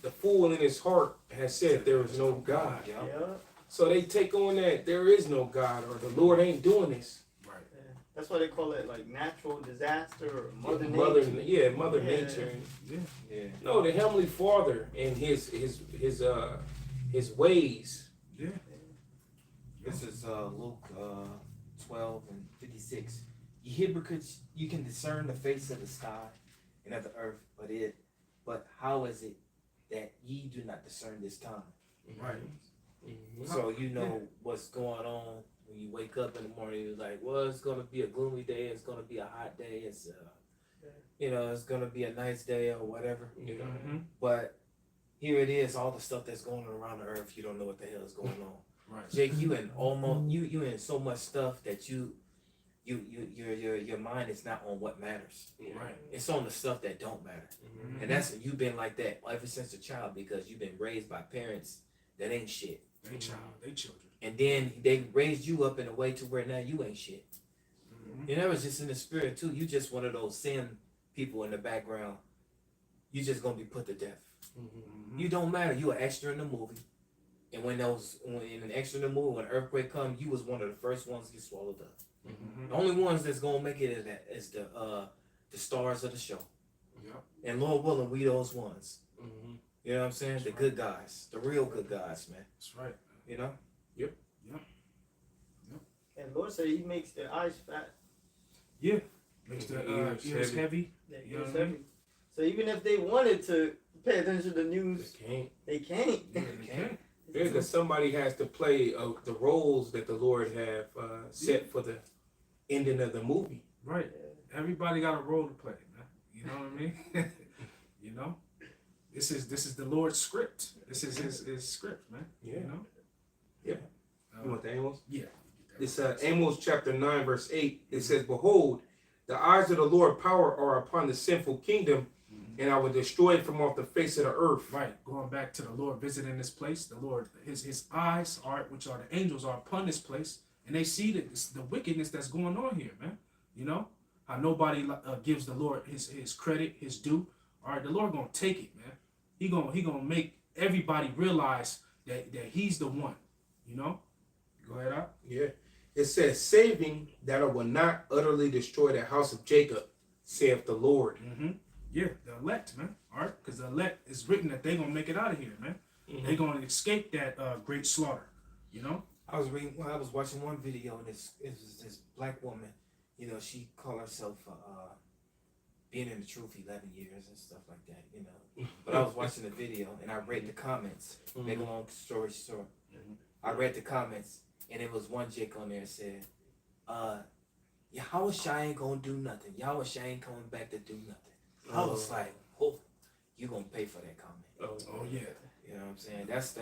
Speaker 3: the fool in his heart has said there is no God.
Speaker 2: Yeah.
Speaker 3: So they take on that there is no God, or the Lord ain't doing this.
Speaker 1: Right.
Speaker 2: That's why they call it like natural disaster or Mother
Speaker 3: Nature.
Speaker 1: Yeah.
Speaker 3: No, the Heavenly Father and his ways.
Speaker 1: Yeah.
Speaker 4: This is Luke 12 and 56. Ye hypocrites, you can discern the face of the sky and of the earth, but how is it that ye do not discern this time?
Speaker 1: Right.
Speaker 4: So what's going on when you wake up in the morning. You're like, well, it's gonna be a gloomy day. It's gonna be a hot day. It's it's gonna be a nice day or whatever. But here it is, all the stuff that's going on around the earth. You don't know what the hell is going on.
Speaker 1: Right.
Speaker 4: Jake, you in so much stuff that your mind is not on what matters.
Speaker 1: Right.
Speaker 4: It's on the stuff that don't matter. And that's you've been like that ever since a child because you've been raised by parents that ain't shit.
Speaker 1: They children.
Speaker 4: And then they raised you up in a way to where now you ain't shit. And that was just in the spirit too. You just one of those sin people in the background. You just gonna be put to death. You don't matter. You an extra in the movie. And when in an extra in the movie, when an earthquake comes, you was one of the first ones to get swallowed up. The only ones that's gonna make it is the stars of the show.
Speaker 1: Yep.
Speaker 4: And Lord willing, we those ones. You know what I'm saying? The good guys, the real good guys, man.
Speaker 1: That's right.
Speaker 4: You know?
Speaker 1: Yep.
Speaker 2: And Lord said He makes their eyes fat.
Speaker 1: Yeah, makes the ears heavy.
Speaker 2: Their
Speaker 1: You know
Speaker 2: ears
Speaker 1: what I
Speaker 2: heavy.
Speaker 1: mean?
Speaker 2: So even if they wanted to pay attention to the news,
Speaker 3: They can't.
Speaker 2: they can't.
Speaker 1: Yeah, they can.
Speaker 3: Yeah, because somebody has to play the roles that the Lord have set for the ending of the movie.
Speaker 1: Right. Everybody got a role to play, man. You know what I mean? You know, this is the Lord's script. This is his script, man.
Speaker 3: Yeah.
Speaker 1: You know.
Speaker 3: Yeah. You want the Amos?
Speaker 1: Yeah.
Speaker 3: It's Amos chapter 9, verse 8. It says, "Behold, the eyes of the Lord power are upon the sinful kingdom, and I will destroy it from off the face of the earth."
Speaker 1: Right. Going back to the Lord visiting this place, the Lord, his eyes are, which are the angels, are upon this place, and they see the wickedness that's going on here, man. You know how nobody gives the Lord his credit, his due. All right, the Lord gonna take it, man. He gonna make everybody realize that He's the one. You know. Go ahead, out.
Speaker 3: Yeah. It says, "Saving that I will not utterly destroy the house of Jacob, saith the Lord."
Speaker 1: Mm-hmm. Yeah, the elect, man. All right, because the elect is written that they gonna make it out of here, man.
Speaker 3: Mm-hmm.
Speaker 1: They gonna escape that great slaughter. You know.
Speaker 4: I was watching one video, and this black woman, you know, she called herself being in the truth 11 years and stuff like that, you know. But I was watching the video, and I read the comments. Make a long story short, I read the comments, and it was one chick on there that said, Yahushua ain't gonna do nothing. Yahushua ain't coming back to do nothing. I was like, oh, you gonna pay for that comment.
Speaker 1: Oh yeah.
Speaker 4: You know what I'm saying? That's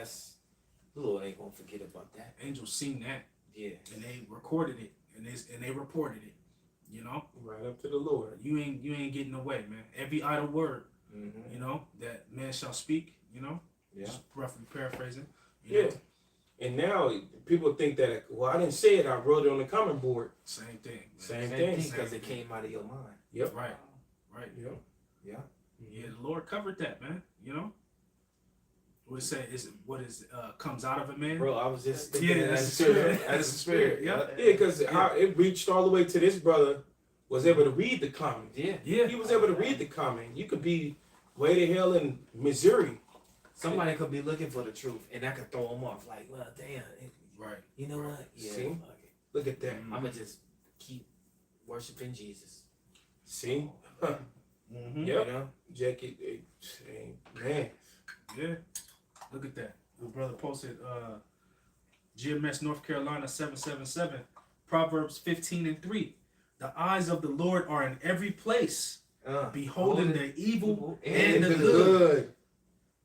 Speaker 4: the Lord ain't gonna forget about that.
Speaker 1: Angels seen that.
Speaker 4: Yeah.
Speaker 1: And they recorded it, and they reported it. You know.
Speaker 3: Right up to the Lord.
Speaker 1: You ain't getting away, man. Every idle word, you know, that man shall speak. You know.
Speaker 4: Yeah.
Speaker 1: Just roughly paraphrasing.
Speaker 3: Yeah. And now people think that, well, I didn't say it, I wrote it on the comment board.
Speaker 1: Same thing.
Speaker 3: Same thing.
Speaker 4: Because it came out of your mind.
Speaker 3: Yep.
Speaker 1: Right. Right.
Speaker 3: Yep.
Speaker 4: Yeah.
Speaker 1: Yeah. The Lord covered that, man. You know. What it say is comes out of a man.
Speaker 4: Bro, I was just thinking
Speaker 1: Yeah,
Speaker 4: that's
Speaker 1: that's
Speaker 4: the
Speaker 1: the
Speaker 4: spirit.
Speaker 1: spirit.
Speaker 4: That's the spirit.
Speaker 1: Yeah.
Speaker 3: Yeah, because how it reached all the way to this brother was able to read the comment.
Speaker 4: Yeah.
Speaker 1: Yeah.
Speaker 3: He was able to read the comment. You could be way the hell in Missouri.
Speaker 4: Somebody could be looking for the truth, and that could throw them off. Like, well, damn.
Speaker 1: Right.
Speaker 4: You know what? Yeah.
Speaker 3: See?
Speaker 4: Fuck it.
Speaker 3: Look at that.
Speaker 4: I'm gonna just keep worshiping Jesus.
Speaker 3: See?
Speaker 1: Mm-hmm.
Speaker 3: Yep.
Speaker 4: You know?
Speaker 3: Jackie, man.
Speaker 1: Yeah. Look at that. The brother posted GMS North Carolina 777, Proverbs 15:3. The eyes of the Lord are in every place, beholding the evil and the good.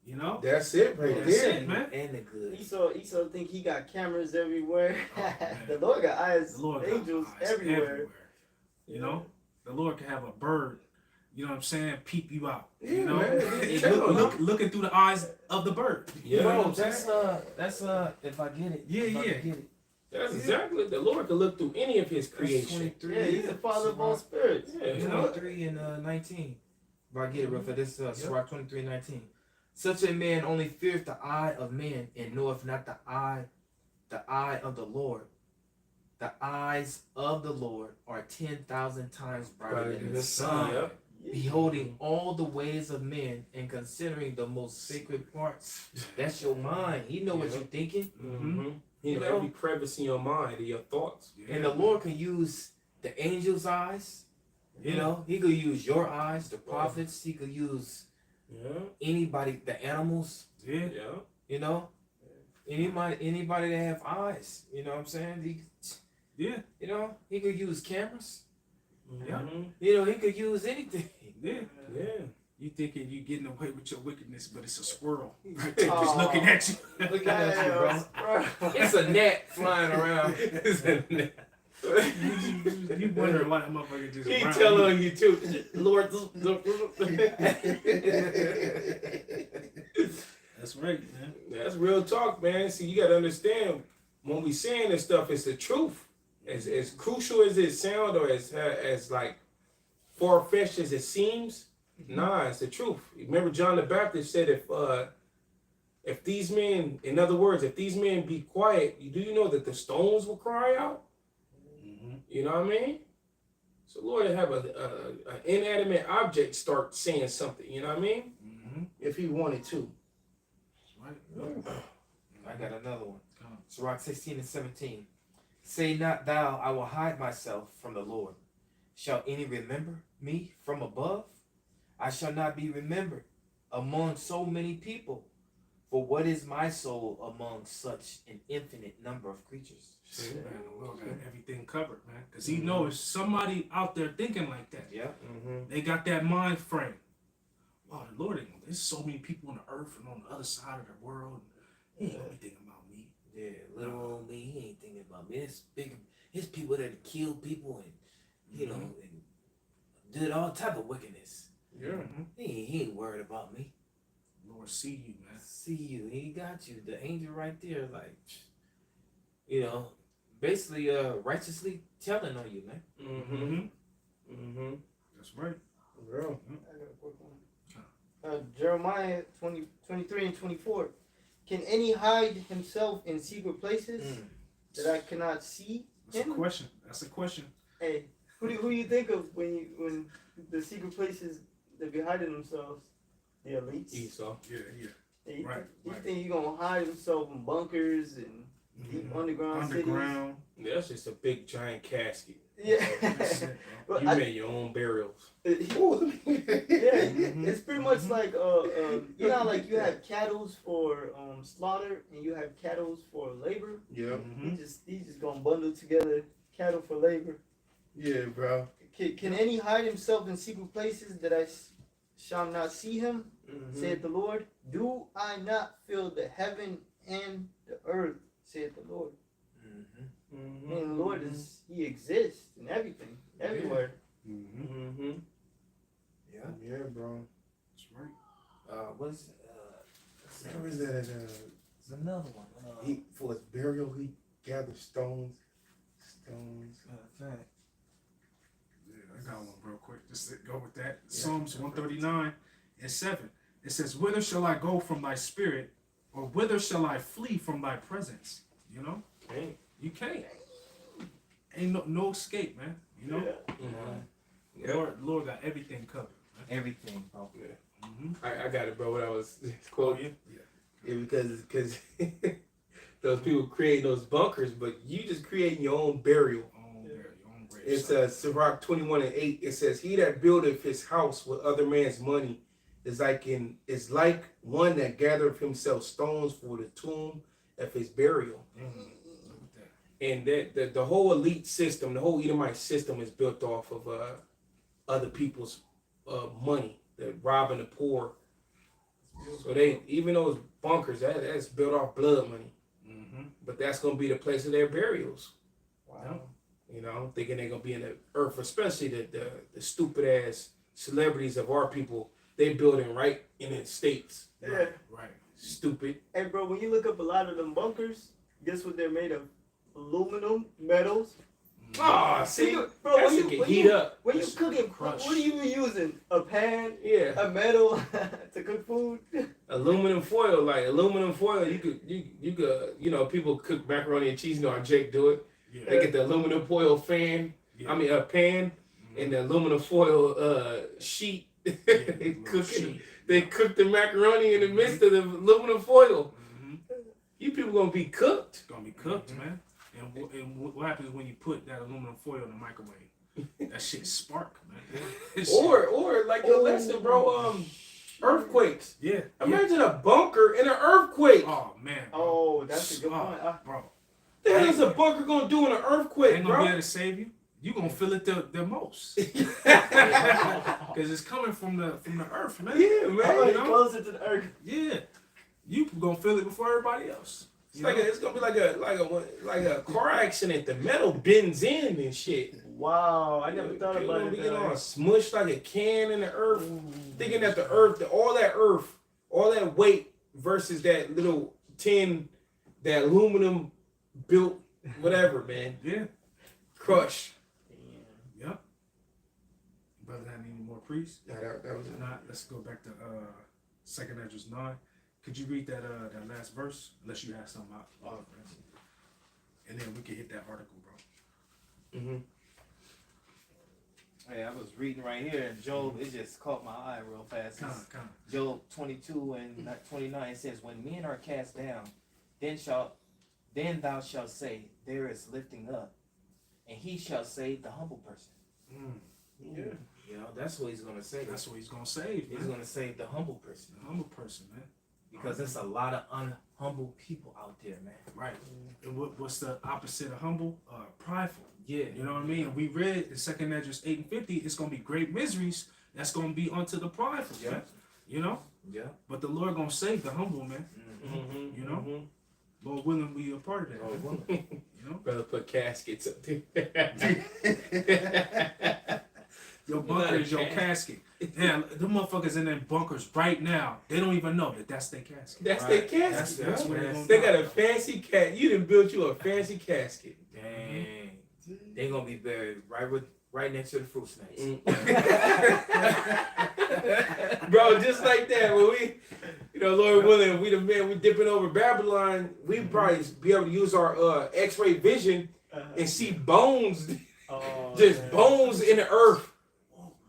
Speaker 1: You know?
Speaker 3: That's it right
Speaker 1: That's
Speaker 3: there.
Speaker 1: it, man.
Speaker 4: And the good.
Speaker 2: Esau think he got cameras everywhere.
Speaker 1: Oh,
Speaker 2: The Lord got eyes,
Speaker 1: The Lord got
Speaker 2: angels
Speaker 1: eyes
Speaker 2: everywhere.
Speaker 1: You know? The Lord can have a bird, you know what I'm saying, peep you out.
Speaker 3: Yeah,
Speaker 1: You know?
Speaker 3: man.
Speaker 1: And looking through the eyes of the bird.
Speaker 3: Yeah.
Speaker 1: You know what
Speaker 4: Bro,
Speaker 1: I'm saying?
Speaker 4: that's if I get it.
Speaker 1: Yeah,
Speaker 4: if I
Speaker 1: yeah.
Speaker 4: could get it.
Speaker 3: That's exactly. The Lord can look through any of his creation.
Speaker 4: 23.
Speaker 2: Yeah, he's the father of all spirits.
Speaker 3: Yeah, you know?
Speaker 4: 23 and 19. If I get it real fast, this is Sirach 23 and 19. Such a man only feareth the eye of man, and knoweth not the eye of the Lord. The eyes of the Lord are 10,000 times brighter than the sun,
Speaker 3: Yep.
Speaker 4: beholding all the ways of men and considering the most sacred parts. That's your mind. He know what you're thinking.
Speaker 3: Mm-hmm. You
Speaker 4: You
Speaker 3: know,
Speaker 4: know?
Speaker 3: every crevice in your mind and your thoughts.
Speaker 4: And the Lord can use the angel's eyes. You know, he could use your eyes, the prophets. He could use anybody, the animals.
Speaker 1: Yeah.
Speaker 3: Yeah.
Speaker 4: You know, anybody that have eyes. You know what I'm saying?
Speaker 1: Yeah.
Speaker 4: You know, he could use cameras.
Speaker 1: Yeah.
Speaker 4: You know, he could use anything.
Speaker 1: Yeah.
Speaker 3: Yeah.
Speaker 1: You thinking you getting away with your wickedness, but it's a squirrel right there just looking at you.
Speaker 4: Looking at you, bro. It's a net flying around.
Speaker 3: It's a net.
Speaker 1: You wondering why that motherfucker just
Speaker 3: He
Speaker 1: around
Speaker 3: telling you too, Lord.
Speaker 1: That's right, man.
Speaker 3: That's real talk, man. See, you gotta understand when we saying this stuff, it's the truth. As crucial as it sounds, or as like far fetched as it seems, nah, it's the truth. Remember, John the Baptist said, if these men, in other words, if these men be quiet, do you know that the stones will cry out? You know what I mean? So Lord, have an inanimate object start saying something. You know what I mean? If He wanted to.
Speaker 1: Right.
Speaker 4: I got another one. Sirach 16 and 17. Say not thou, I will hide myself from the Lord. Shall any remember me from above? I shall not be remembered among so many people. For what is my soul among such an infinite number of creatures?
Speaker 1: Shit, man, the Lord got everything covered, man. Because he knows somebody out there thinking like that.
Speaker 4: Yeah.
Speaker 1: They got that mind frame. Wow, the Lord, there's so many people on the earth and on the other side of the world. He ain't gonna be thinking about me.
Speaker 4: Yeah, little old me, he ain't thinking about me. It's big. It's people that kill people and, you know, and did all type of wickedness.
Speaker 3: Yeah.
Speaker 4: He ain't worried about me.
Speaker 1: Lord, see you, man.
Speaker 4: See you. He got you. The angel right there, like, you know, basically righteously telling on you, man.
Speaker 1: That's right.
Speaker 3: Real.
Speaker 2: I got a quick one. Jeremiah 23 and 24. Can any hide himself in secret places that I cannot see
Speaker 1: That's
Speaker 2: him?
Speaker 1: a question. That's a question.
Speaker 2: Hey, who do you think of when the secret places that be hiding themselves? The elites.
Speaker 3: Esau.
Speaker 1: Yeah.
Speaker 2: Hey,
Speaker 1: Right.
Speaker 2: You think you gonna hide himself in bunkers and deep underground cities?
Speaker 3: Yeah, that's just a big giant casket.
Speaker 2: Yeah.
Speaker 1: That's it, bro.
Speaker 2: But
Speaker 3: You made your own burials.
Speaker 2: yeah, it's pretty much like you know, like you have cattle for slaughter and you have cattle for labor.
Speaker 3: Yeah.
Speaker 2: These just gonna bundle together cattle for labor.
Speaker 3: Yeah, bro.
Speaker 2: Can any hide himself in secret places that I shall not see him? Saith the Lord. Do I not fill the heaven and the earth? Saith the Lord. And the Lord He exists in everything, everywhere.
Speaker 5: Yeah, bro.
Speaker 1: That's right.
Speaker 4: What's
Speaker 5: Where is that?
Speaker 4: there's another one.
Speaker 5: He for his burial, he gathered stones.
Speaker 1: Yeah, I got one real quick. Just to go with that. Psalms 139 and 7. It says, "Whither shall I go from thy spirit, or whither shall I flee from thy presence?" You know? You can't. Ain't no escape, man. You know? Lord got everything covered. Man.
Speaker 4: Everything, bro.
Speaker 3: I got it, bro. What I was quoting.
Speaker 1: Yeah,
Speaker 3: because those people creating those bunkers, but you just creating your own burial.
Speaker 1: Your own grave.
Speaker 3: It's Sirach 21 and 8. It says, "He that buildeth his house with other man's money is like one that gathereth himself stones for the tomb of his burial." And that the whole elite system, the whole Edomite system, is built off of other people's money. They're robbing the poor. So they, even those bunkers, that's built off blood money. But that's gonna be the place of their burials.
Speaker 2: Wow.
Speaker 3: You know, thinking they're gonna be in the earth, especially the stupid ass celebrities of our people. They building right in the States.
Speaker 2: Yeah.
Speaker 1: Right.
Speaker 3: Stupid.
Speaker 2: Hey, bro, when you look up a lot of them bunkers, guess what they're made of? Aluminum, metals.
Speaker 3: Ah, see,
Speaker 2: bro,
Speaker 3: that shit can heat up.
Speaker 2: When you cooking, what are you using? A pan?
Speaker 3: Yeah.
Speaker 2: A metal to cook food?
Speaker 3: Aluminum foil, you could, you know, people cook macaroni and cheese, you know how Jake do it.
Speaker 1: Yeah.
Speaker 3: They get the aluminum foil fan, a pan, and the aluminum foil sheet. They cook the macaroni in the midst of the aluminum foil. You people gonna be cooked.
Speaker 1: It's gonna be cooked, man. And what happens when you put that aluminum foil in the microwave? That shit spark, man.
Speaker 3: or like your lesson, bro. Earthquakes.
Speaker 1: Yeah.
Speaker 3: Imagine a bunker in an earthquake.
Speaker 1: Oh man. Bro.
Speaker 2: Oh, that's a good point,
Speaker 1: bro.
Speaker 3: The hell is a bunker gonna do in an earthquake,
Speaker 1: Ain't
Speaker 3: bro?
Speaker 1: gonna be able to save you. You gonna feel it the most, because it's coming from the earth, man.
Speaker 3: Yeah, man.
Speaker 1: You know?
Speaker 2: Closer to the earth.
Speaker 1: Yeah, you gonna feel it before everybody else.
Speaker 3: It's gonna be like a car accident. The metal bends in and shit.
Speaker 2: Wow, I never thought about it.
Speaker 3: Getting all smushed like a can in the earth, thinking that the earth, all that weight versus that little tin, that aluminum built whatever, man.
Speaker 1: Yeah,
Speaker 3: crushed.
Speaker 1: Yeah. Brother, have any more priests?
Speaker 3: Yeah, that was
Speaker 1: it. Not. Let's go back to 2 Ezra 9. Could you read that last verse? Unless you have something out, and then we can hit that article, bro.
Speaker 4: Hey, I was reading right here, and Job, it just caught my eye real fast. Job 22 and 29 says, "When men are cast down, then then thou shalt say, there is lifting up, and he shall save the humble person.
Speaker 3: Yeah.
Speaker 4: You know, that's what he's gonna say.
Speaker 1: That's what he's gonna save, man.
Speaker 4: He's gonna save the humble person.
Speaker 1: The humble person, man.
Speaker 4: Because there's a lot of unhumble people out there, man.
Speaker 1: Right. And what's the opposite of humble? Prideful.
Speaker 4: Yeah.
Speaker 1: You know what I mean? We read in 2nd Ezra 8:50, it's gonna be great miseries that's gonna be unto the prideful,
Speaker 4: Yeah.
Speaker 1: man. You know?
Speaker 4: Yeah.
Speaker 1: But the Lord gonna save the humble, man.
Speaker 3: Mm-hmm.
Speaker 1: You know? Lord willing, we a part of that.
Speaker 4: Lord
Speaker 1: man.
Speaker 4: willing.
Speaker 1: You know?
Speaker 3: Brother put caskets up there.
Speaker 1: Your bunker is your casket. Yeah, the motherfuckers in them bunkers right now, they don't even know that that's their casket.
Speaker 3: That's
Speaker 4: Right.
Speaker 3: their casket.
Speaker 1: That's where they're gonna
Speaker 3: They
Speaker 1: die.
Speaker 3: got a fancy cat. You done built you a fancy casket.
Speaker 4: Dang. They gonna be buried right next to the fruit snakes.
Speaker 3: Bro, just like that, when we, Lord willing, we the man, we dipping over Babylon, we probably be able to use our X-ray vision and see bones, just bones in the earth,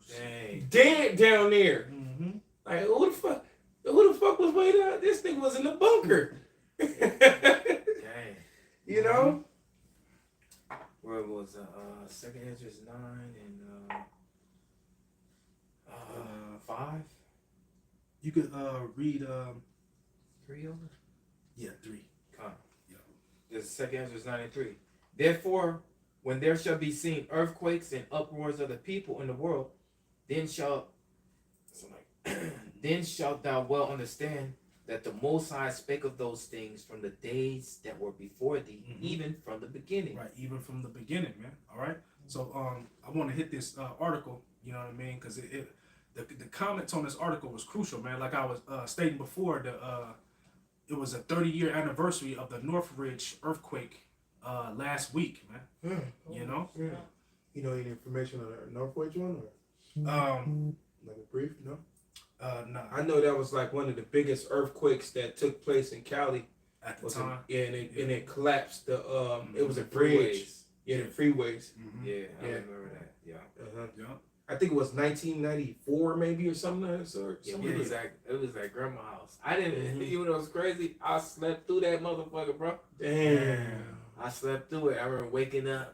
Speaker 4: Dang.
Speaker 3: dead down there.
Speaker 1: Mm-hmm.
Speaker 3: Like who the fuck was way down? This thing was in the bunker.
Speaker 4: Dang.
Speaker 3: You know?
Speaker 4: Where was 2nd Ezra 9 and 5?
Speaker 1: You could read
Speaker 4: 3 over?
Speaker 1: yeah, 3.
Speaker 4: Come.
Speaker 1: Yeah.
Speaker 4: This is 2nd Ezra 9 and 3. Therefore, when there shall be seen earthquakes and uproars of the people in the world, then shalt thou well understand that the Most High spake of those things from the days that were before thee, even from the beginning.
Speaker 1: Right, even from the beginning, man. All right. So I want to hit this article. You know what I mean? Because the comments on this article was crucial, man. Like I was stating before, it was a 30-year anniversary of the Northridge earthquake last week, man. You know?
Speaker 5: Yeah. You know any information on the Northridge one? Like a brief, no?
Speaker 1: Nah.
Speaker 3: I know that was like one of the biggest earthquakes that took place in Cali
Speaker 1: At the time.
Speaker 3: and it collapsed the it was a bridge. Yeah, the freeways.
Speaker 1: Mm-hmm.
Speaker 4: Yeah, I
Speaker 3: Yeah.
Speaker 4: remember that. Yeah.
Speaker 1: Yeah.
Speaker 3: I think it was 1994 maybe or something of that sort.
Speaker 4: Yeah,
Speaker 3: Something
Speaker 4: it was at grandma's house. I didn't even know it was crazy. I slept through that motherfucker, bro.
Speaker 3: Damn.
Speaker 4: I slept through it. I remember waking up.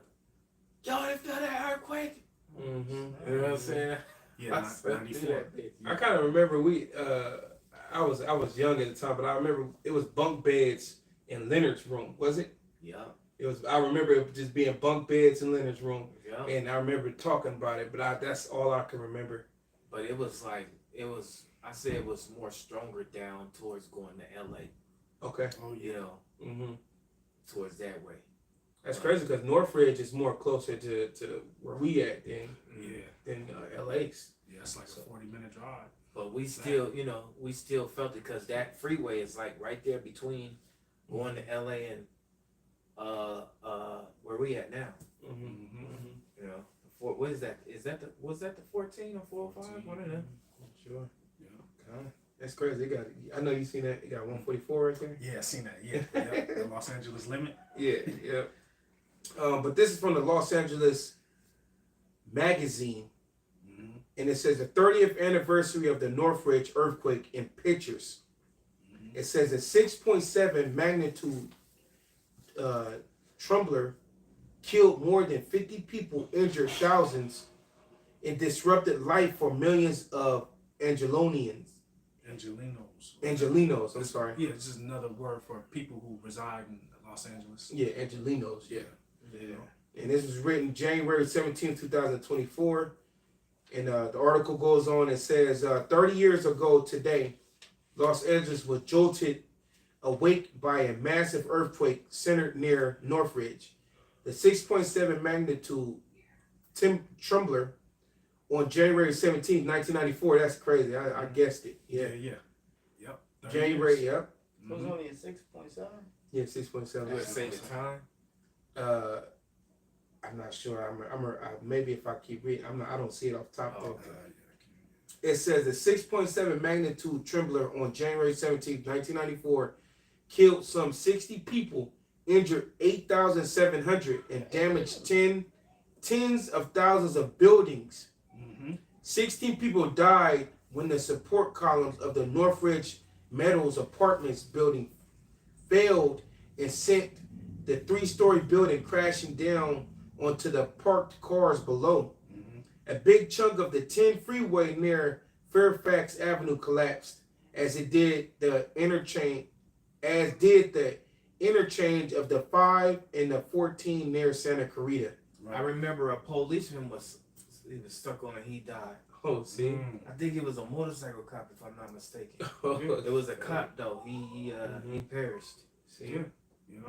Speaker 4: Y'all didn't feel that earthquake?
Speaker 3: Mm-hmm.
Speaker 4: You know what I'm saying?
Speaker 1: Yeah,
Speaker 4: I slept through
Speaker 1: 94.
Speaker 4: that bitch.
Speaker 3: I kind of remember I was young at the time, but I remember it was bunk beds in Leonard's room, was it?
Speaker 4: Yeah.
Speaker 3: It was. I remember it just being bunk beds in Leonard's room,
Speaker 4: Yeah.
Speaker 3: and I remember talking about it, but that's all I can remember.
Speaker 4: But it was like, I said it was more stronger down towards going to LA,
Speaker 3: Okay.
Speaker 1: Oh
Speaker 4: you
Speaker 1: yeah.
Speaker 4: know,
Speaker 3: Mm-hmm.
Speaker 4: towards that way.
Speaker 3: That's crazy because Northridge is more closer to where we at
Speaker 1: Yeah.
Speaker 3: than LA's.
Speaker 1: Yeah, it's like a 40-minute drive.
Speaker 4: But we still, we still felt it because that freeway is like right there between going to LA and where we at now.
Speaker 1: Mm-hmm.
Speaker 4: You know, what is that? Was that the 14 or 405? One of them.
Speaker 3: Sure.
Speaker 1: Yeah.
Speaker 3: That's crazy. I know you seen that. You got 144 right there.
Speaker 1: Yeah, I seen that. Yeah. Yeah. The Los Angeles limit.
Speaker 3: Yeah, yeah. But this is from the Los Angeles magazine, and it says the 30th anniversary of the Northridge earthquake in pictures. It says a 6.7 magnitude trembler killed more than 50 people, injured thousands, and disrupted life for millions of Angelinos. Angelinos, I'm sorry.
Speaker 1: Yeah, it's just another word for people who reside in Los Angeles.
Speaker 3: Yeah, Angelinos, yeah.
Speaker 1: Yeah.
Speaker 3: And this was written January 17, 2024. And the article goes on and says, 30 years ago today, Los Angeles was jolted awake by a massive earthquake centered near Northridge. The 6.7 magnitude trembler on January 17, 1994. That's crazy. I guessed it.
Speaker 1: Yeah. Yep.
Speaker 3: January, yep.
Speaker 2: It was only a 6.7?
Speaker 3: Yeah, 6.7.
Speaker 4: Let's say the time.
Speaker 3: I'm not sure. Maybe if I keep reading, I don't see it off the top.
Speaker 4: Oh,
Speaker 3: Okay. It says the 6.7 magnitude trembler on January 17, 1994, killed some 60 people, injured 8,700, and damaged tens of thousands of buildings. 16 people died when the support columns of the Northridge Meadows Apartments building failed and sent the 3-story building crashing down onto the parked cars below. A big chunk of the 10 freeway near Fairfax Avenue collapsed, as did the interchange of the 5 and the 14 near Santa Clarita.
Speaker 4: I remember a policeman was stuck on it. He died.
Speaker 3: Oh, see,
Speaker 4: I think it was a motorcycle cop, if I'm not mistaken. It was a cop though. He perished.
Speaker 3: See,
Speaker 1: you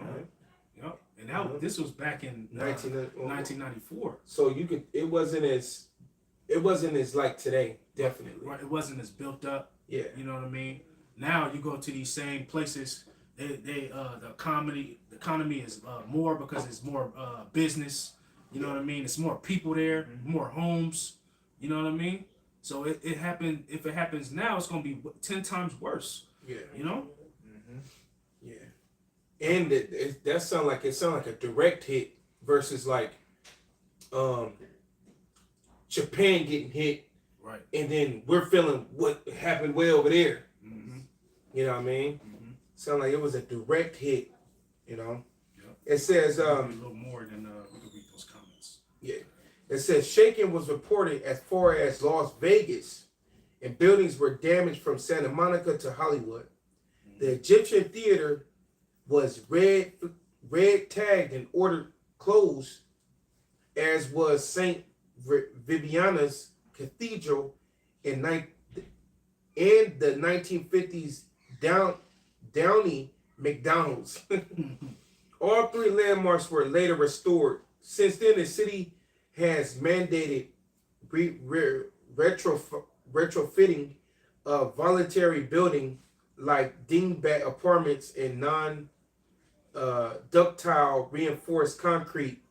Speaker 1: know, and this was back in 1994.
Speaker 3: So you could, it wasn't as like today, definitely.
Speaker 1: Right, it wasn't as built up.
Speaker 3: Yeah,
Speaker 1: you know what I mean. Now you go to these same places. The economy is more because it's more business. You know what I mean. It's more people there, more homes. You know what I mean. So it happened. If it happens now, it's gonna be 10 times worse.
Speaker 3: Yeah.
Speaker 1: You know.
Speaker 3: Yeah. And that sound like a direct hit versus like Japan getting hit,
Speaker 1: right? And
Speaker 3: then we're feeling what happened way over there. You know what I mean? Sound like it was a direct hit. You know. Yep. It says
Speaker 1: a little more than we can read those comments.
Speaker 3: Yeah. It says shaking was reported as far as Las Vegas, and buildings were damaged from Santa Monica to Hollywood. The Egyptian theater was red tagged and ordered closed, as was St. Viviana's Cathedral in the 1950s Downey McDonald's. All 3 landmarks were later restored. Since then, the city has mandated retrofitting of voluntary building like dingbat apartments and non-ductile reinforced concrete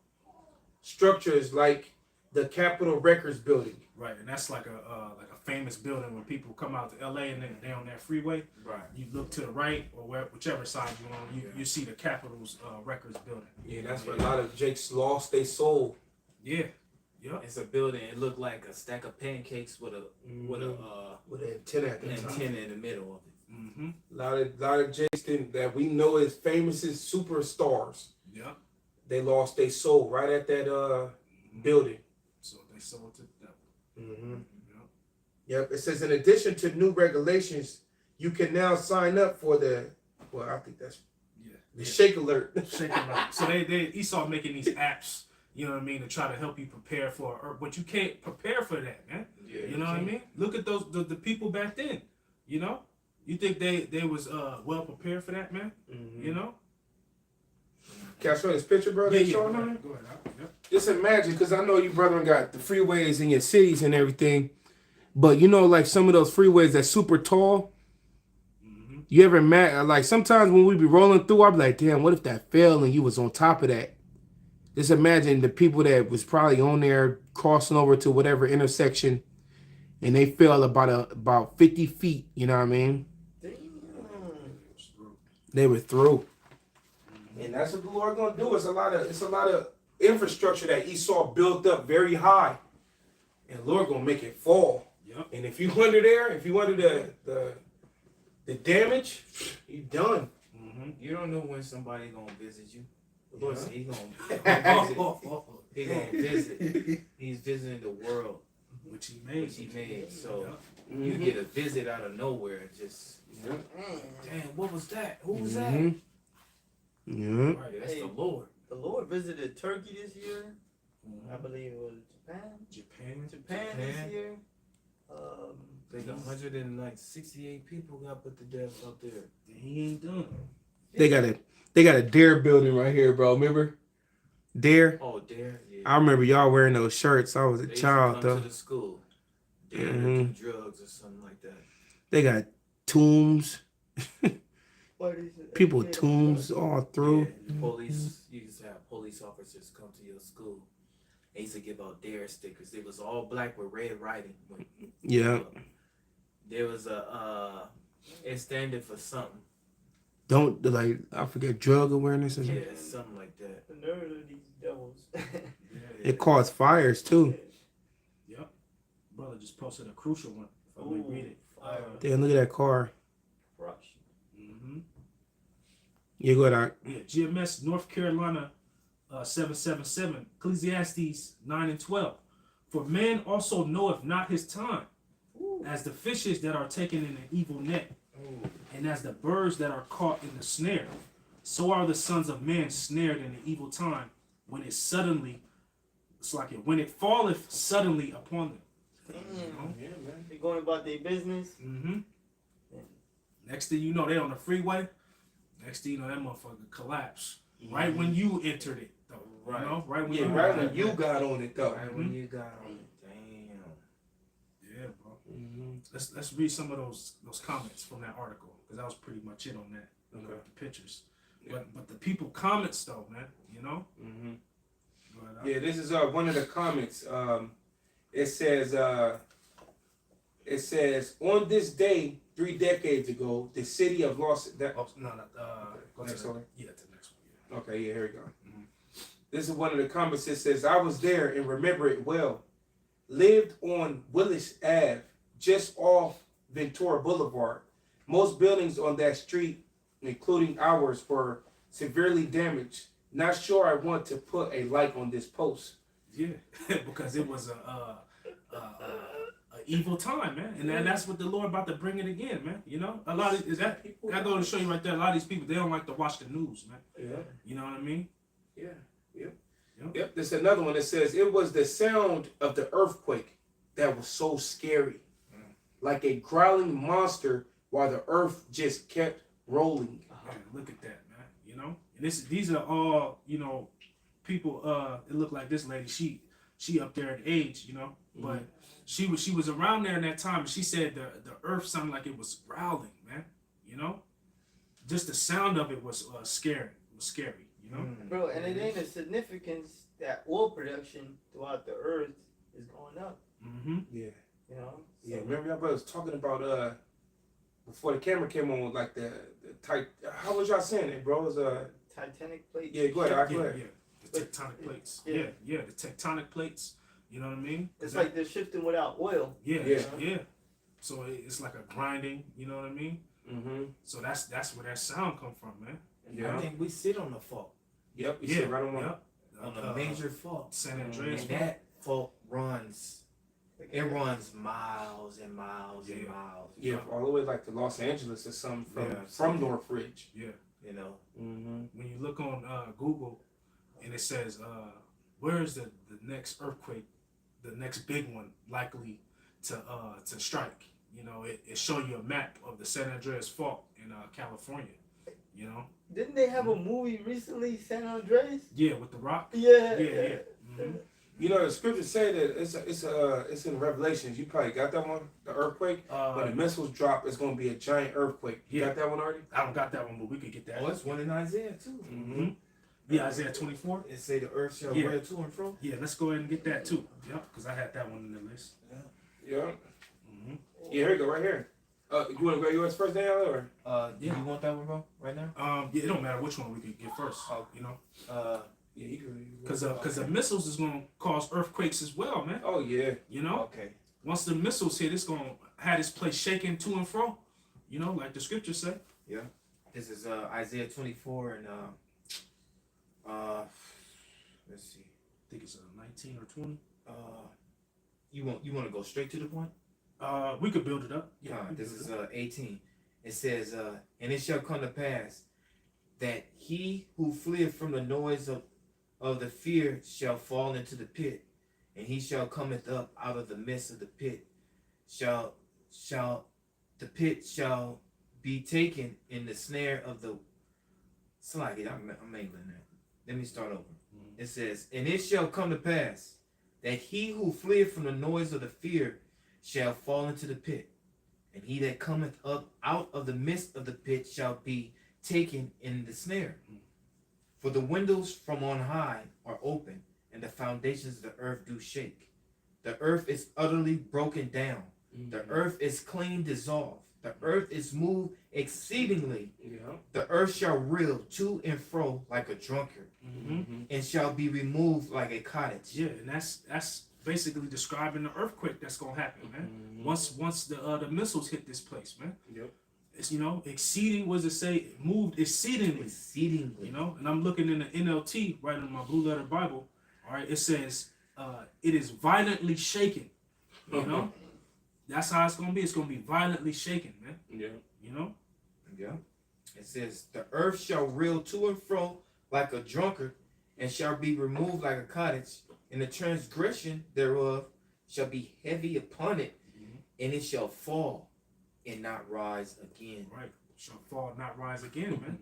Speaker 3: structures like the Capitol Records building.
Speaker 1: Right, and that's like a famous building when people come out to LA and they're on that freeway.
Speaker 4: Right.
Speaker 1: You look to the right or whichever side you're on, you see the Capitol's Records building.
Speaker 3: Yeah, that's where a lot of Jakes lost their soul.
Speaker 1: Yeah. Yeah.
Speaker 4: It's a building. It looked like a stack of pancakes with an
Speaker 3: antenna at the
Speaker 4: antenna in the middle of it.
Speaker 3: A lot of Jakes that we know as famous as superstars.
Speaker 1: Yeah.
Speaker 3: They lost their soul right at that building.
Speaker 1: So they sold to the devil.
Speaker 3: Yep. It says in addition to new regulations, you can now sign up for I think that's the Shake Alert.
Speaker 1: Shake Alert. So they Esau making these apps. You know what I mean, to try to help you prepare for, but you can't prepare for that, man. Yeah, you know what I mean? Look at those the people back then. You know, you think they was well prepared for that, man? You know.
Speaker 3: Can I show this picture, brother?
Speaker 1: Yeah,
Speaker 3: Go
Speaker 1: ahead. Yep.
Speaker 3: Just imagine, because I know you, brethren, got the freeways in your cities and everything, but you know, like some of those freeways that's super tall. You ever like sometimes when we be rolling through, I be like, damn, what if that fell and you was on top of that? Just imagine the people that was probably on there crossing over to whatever intersection, and they fell about 50 feet. You know what I mean? Damn. They were through. And that's what the Lord gonna do. It's a lot of infrastructure that Esau built up very high, and the Lord gonna make it fall.
Speaker 1: Yep.
Speaker 3: And if you under there, if you under the damage, you done.
Speaker 4: You don't know when somebody gonna visit you. The Lord said He's gonna visit. He's visiting the world,
Speaker 1: which He made.
Speaker 4: So you get a visit out of nowhere. Just damn, what was that? Who was that?
Speaker 3: Yeah.
Speaker 4: Right, that's the Lord.
Speaker 2: The Lord visited Turkey this year. I believe it was Japan this year.
Speaker 4: Like 168 people got put to death out there.
Speaker 1: He ain't done.
Speaker 3: They got a Dare building right here, bro. Remember? Dare?
Speaker 4: Oh, Dare. Yeah.
Speaker 3: I remember y'all wearing those shirts. I was a child though.
Speaker 4: To the school. Dare do drugs or something like that.
Speaker 3: They got tombs. People with tombs all through.
Speaker 4: Yeah, police, you used to have police officers come to your school. They used to give out Dare stickers. It was all black with red writing.
Speaker 3: Yeah.
Speaker 4: There was it standing for something.
Speaker 3: Don't I forget drug awareness or something.
Speaker 4: Yeah, something like that.
Speaker 2: The nerve of these devils.
Speaker 3: It caused fires too.
Speaker 1: Yep. Brother just posted a crucial one. If I may read it.
Speaker 3: Damn, look at that car. Yeah, go ahead.
Speaker 1: Yeah, GMS North Carolina 777. Ecclesiastes 9 and 12. For man also knoweth not his time, as the fishes that are taken in an evil net, and as the birds that are caught in the snare. So are the sons of men snared in the evil time, when it suddenly, it's like it, when it falleth suddenly upon them.
Speaker 2: Damn.
Speaker 1: You know?
Speaker 3: Yeah, man.
Speaker 2: They going about their business.
Speaker 1: Mm-hmm. Next thing you know, they on the freeway. Next thing you know, that motherfucker collapsed. Right when you entered it, though.
Speaker 4: Right.
Speaker 1: You know? Right when
Speaker 3: Yeah,
Speaker 1: you
Speaker 3: right when you got on it though.
Speaker 4: Right when you got on it. Damn.
Speaker 1: Yeah, bro.
Speaker 3: Mm-hmm.
Speaker 1: Let's read some of those comments from that article, because that was pretty much it on that.
Speaker 3: Okay.
Speaker 1: The pictures. But the people comments though, man, you know?
Speaker 3: Mm-hmm.
Speaker 1: But,
Speaker 3: Yeah, this is one of the comments. It says on this day 3 decades ago, the city of Los.
Speaker 1: go
Speaker 3: Next
Speaker 1: to the,
Speaker 3: one.
Speaker 1: yeah, to the next one. Yeah.
Speaker 3: Okay, yeah, here we go. This is one of the comments. It says, I was there and remember it well. Lived on Willis Ave, just off Ventura Boulevard. Most buildings on that street, including ours, were severely damaged. Not sure I want to put a like on this post.
Speaker 1: Yeah, because it was a evil time, man, and that's what the Lord about to bring it again, man. You know, a lot of that go to show you right there. A lot of these people, they don't like to watch the news, man.
Speaker 3: Yeah.
Speaker 1: You know what I mean?
Speaker 3: Yeah. Yep. There's another one that says it was the sound of the earthquake that was so scary, like a growling monster, while the earth just kept rolling.
Speaker 1: Man, look at that, man. You know, and these are all, you know, people. It looked like this lady. She up there in age, you know, but she was around there in that time, and she said the earth sounded like it was growling, man. You know, just the sound of it was scary. It was scary, you know.
Speaker 2: Bro, and it ain't a significance that oil production throughout the earth is going up.
Speaker 1: Mm-hmm.
Speaker 3: Yeah.
Speaker 2: You know?
Speaker 3: Yeah. Remember y'all brothers talking about before the camera came on, like the type. How was y'all saying it, bro? It was
Speaker 2: Titanic plates.
Speaker 3: Yeah, go ahead. Go ahead.
Speaker 1: Yeah. The tectonic plates. Yeah, the tectonic plates. You know what I mean?
Speaker 2: It's like they're shifting without oil.
Speaker 1: Yeah. So it's like a grinding. You know what I mean?
Speaker 3: Mm-hmm.
Speaker 1: So that's where that sound come from, man.
Speaker 4: I think we sit on the fault.
Speaker 3: Yep. You sit right on one.
Speaker 1: Yep.
Speaker 4: On the major fault.
Speaker 1: San Andreas.
Speaker 4: And that fault runs. It runs miles and miles and miles.
Speaker 3: Yeah, all the way like to Los Angeles or something from Northridge.
Speaker 1: Yeah.
Speaker 4: You know.
Speaker 3: Mm-hmm.
Speaker 1: When you look on Google, and it says, where is the next earthquake, the next big one likely to strike? You know, it show you a map of the San Andreas Fault in California. You know.
Speaker 2: Didn't they have a movie recently, San Andreas?
Speaker 1: Yeah, with the Rock.
Speaker 2: Yeah.
Speaker 1: Mm-hmm.
Speaker 3: You know, the scriptures say that it's in Revelations. You probably got that one, the earthquake. When the missiles drop, it's going to be a giant earthquake. You got that one already?
Speaker 1: I don't got that one, but we could get that.
Speaker 4: Oh, it's one in Isaiah too.
Speaker 1: Mm-hmm. Yeah, Isaiah 24.
Speaker 4: It say the earth shall roll to and fro.
Speaker 1: Yeah, let's go ahead and get that too. Yep, because I had that one in the list.
Speaker 3: Yeah.
Speaker 1: Mm-hmm.
Speaker 3: Yeah, here we go, right here. You want to go yours first, Daniel, or?
Speaker 4: Do you want that one, bro? Right now?
Speaker 1: Yeah, it don't matter which one we could get first. You know.
Speaker 3: Yeah, you can.
Speaker 1: Because the missiles is gonna cause earthquakes as well, man.
Speaker 3: Oh yeah.
Speaker 1: You know.
Speaker 4: Okay.
Speaker 1: Once the missiles hit, it's gonna have this place shaking to and fro. You know, like the scriptures say.
Speaker 4: Yeah. This is Isaiah 24 and let's see.
Speaker 1: I think it's 19 or 20.
Speaker 4: You want to go straight to the point?
Speaker 1: We could build it up. Yeah.
Speaker 4: This is 18. It says, and it shall come to pass that he who fleeth from the noise of the fear shall fall into the pit, and he shall cometh up out of the midst of the pit. The pit shall be taken in the snare of the slag. I'm mangling that. Let me start over. It says, and it shall come to pass that he who fleeth from the noise of the fear shall fall into the pit, and he that cometh up out of the midst of the pit shall be taken in the snare. For the windows from on high are open, and the foundations of the earth do shake. The earth is utterly broken down. The earth is clean dissolved. The earth is moved exceedingly. The earth shall reel to and fro like a drunkard, and shall be removed like a cottage.
Speaker 1: Yeah, and that's basically describing the earthquake that's gonna happen, man. Once the missiles hit this place, man.
Speaker 3: Yep.
Speaker 1: It's, exceeding, what does it say? It moved exceedingly.
Speaker 4: Exceedingly.
Speaker 1: And I'm looking in the NLT, right in my blue letter Bible. All right, it says, it is violently shaken. That's how it's gonna be. It's gonna be violently shaken, man.
Speaker 3: Yeah.
Speaker 4: Yeah. It says, the earth shall reel to and fro like a drunkard, and shall be removed like a cottage, and the transgression thereof shall be heavy upon it, and it shall fall and not rise again.
Speaker 1: Right. Shall fall, not rise again, man.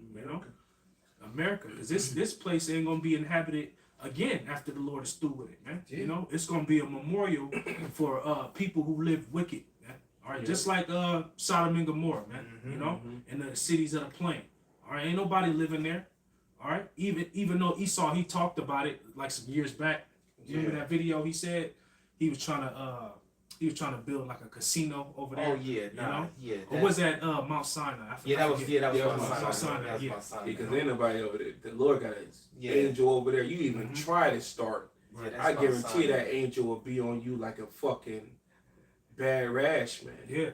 Speaker 1: America. Because this place ain't gonna be inhabited again after the Lord is through with it, man.
Speaker 4: Yeah.
Speaker 1: It's gonna be a memorial for people who live wicked, man. All right, just like Sodom and Gomorrah, man. And the cities of the plain. All right, ain't nobody living there. All right, even though Esau, he talked about it like some years back. Remember that video? He said he was trying to build like a casino over there.
Speaker 4: Oh yeah, yeah.
Speaker 1: Or was that Mount Sinai?
Speaker 4: That was
Speaker 1: Mount Sinai.
Speaker 3: Because ain't nobody over there. The Lord got an angel over there. You even try to start. I guarantee that angel will be on you like a fucking bad rash, man.
Speaker 1: Yeah.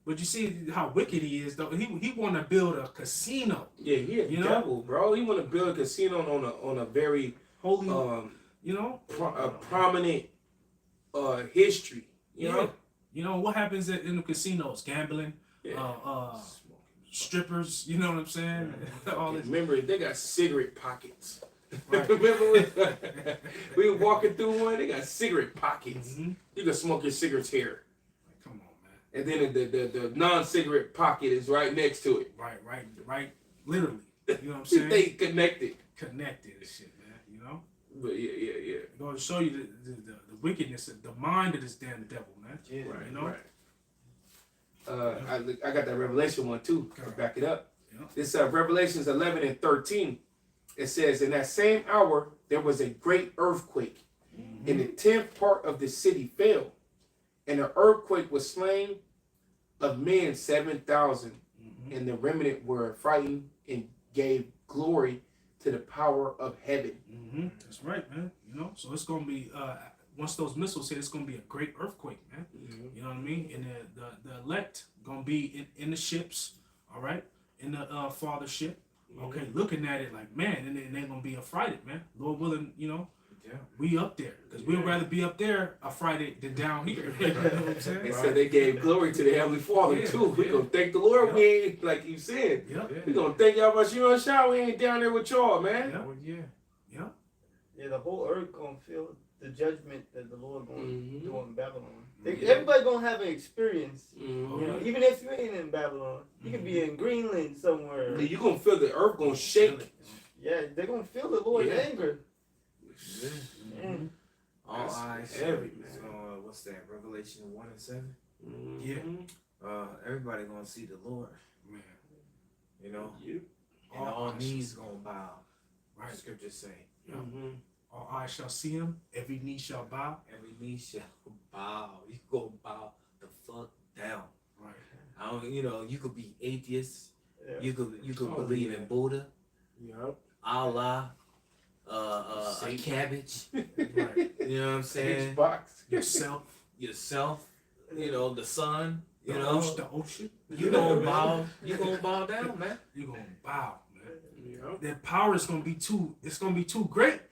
Speaker 1: But you see how wicked he is, though. He want to build a casino.
Speaker 3: Yeah, he a devil, bro. He want to build a casino on a very
Speaker 1: holy,
Speaker 3: prominent history. You know
Speaker 1: what happens in the casinos? Gambling, strippers. You know what I'm saying? All this.
Speaker 3: Remember, they got cigarette pockets.
Speaker 1: Right.
Speaker 3: Remember, we were walking through one. They got cigarette pockets. You can smoke your cigarettes here. And then the non-cigarette pocket is right next to it.
Speaker 1: Right. Literally. You know what I'm saying?
Speaker 3: They connected
Speaker 1: and shit, man.
Speaker 3: But yeah.
Speaker 1: Going to show you the wickedness, the mind of this damn devil, man.
Speaker 3: Yeah, right. I got that Revelation one too. To back it up. Yeah. This Revelations 11 and 13. It says, in that same hour there was a great earthquake, and the 10th part of the city fell. And the earthquake was slain of men 7,000, and the remnant were frightened and gave glory to the power of heaven.
Speaker 1: That's right, man. So it's gonna be once those missiles hit, it's gonna be a great earthquake, man. You know what I mean? And the elect gonna be in the ships, all right, in the Father ship. Okay, looking at it like, man, and then they're gonna be affrighted, man. Lord willing, we up there, because we'd rather be up there affrighted than down here. You know what I'm saying?
Speaker 3: And so they gave glory to the Heavenly Father too. We gonna thank the Lord. We ain't, like you said. We gonna thank y'all about you on shower. We ain't down there with y'all, man.
Speaker 2: Yeah, the whole earth gonna feel the judgment that the Lord gonna do in Babylon. Everybody gonna have an experience. Even if you ain't in Babylon, you could be in Greenland somewhere.
Speaker 3: You gonna feel the earth gonna shake.
Speaker 2: Yeah, they're gonna feel the Lord's anger.
Speaker 4: All eyes
Speaker 3: heavy,
Speaker 4: man. What's that? Revelation 1 and 7. Everybody gonna see the Lord, man. And all knees gonna bow. Right. Scriptures say.
Speaker 1: All eyes shall see him. Every knee shall bow.
Speaker 4: Every knee shall bow. You gonna bow the fuck down. Right. You could be atheist. Yeah. You could believe in Buddha. Allah. A cabbage. Right. You know what I'm saying?
Speaker 3: Box.
Speaker 1: Yourself.
Speaker 4: The sun.
Speaker 1: The ocean.
Speaker 4: You gonna bow. You gonna bow down, man.
Speaker 1: You gonna bow, man. That power is gonna be too. It's gonna be too great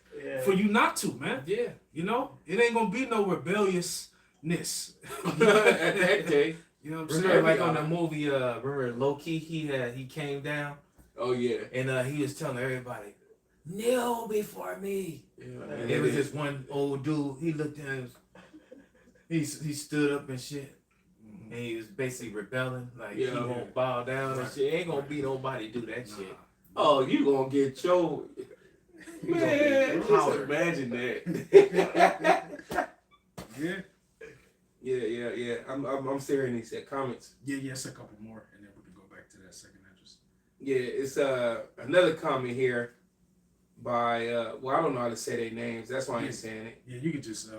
Speaker 1: for you not to, man.
Speaker 4: Yeah.
Speaker 1: It ain't gonna be no rebelliousness
Speaker 3: at that day.
Speaker 1: You know what I'm
Speaker 4: saying?
Speaker 1: saying?
Speaker 4: Like on the movie, remember Loki? He came down.
Speaker 3: Oh yeah.
Speaker 4: And he was telling everybody, kneel before me. And there was this one old dude. He looked at him. He stood up and shit. And he was basically rebelling. Like he won't bow down and shit. Ain't gonna be nobody do that shit.
Speaker 3: Oh, you gonna get your man? Just imagine that. Yeah. I'm staring at these comments.
Speaker 1: Yeah. It's a couple more, and then we can go back to that second address.
Speaker 3: Yeah, it's another comment here by I don't know how to say their names. That's why I ain't saying it.
Speaker 1: Yeah, you can just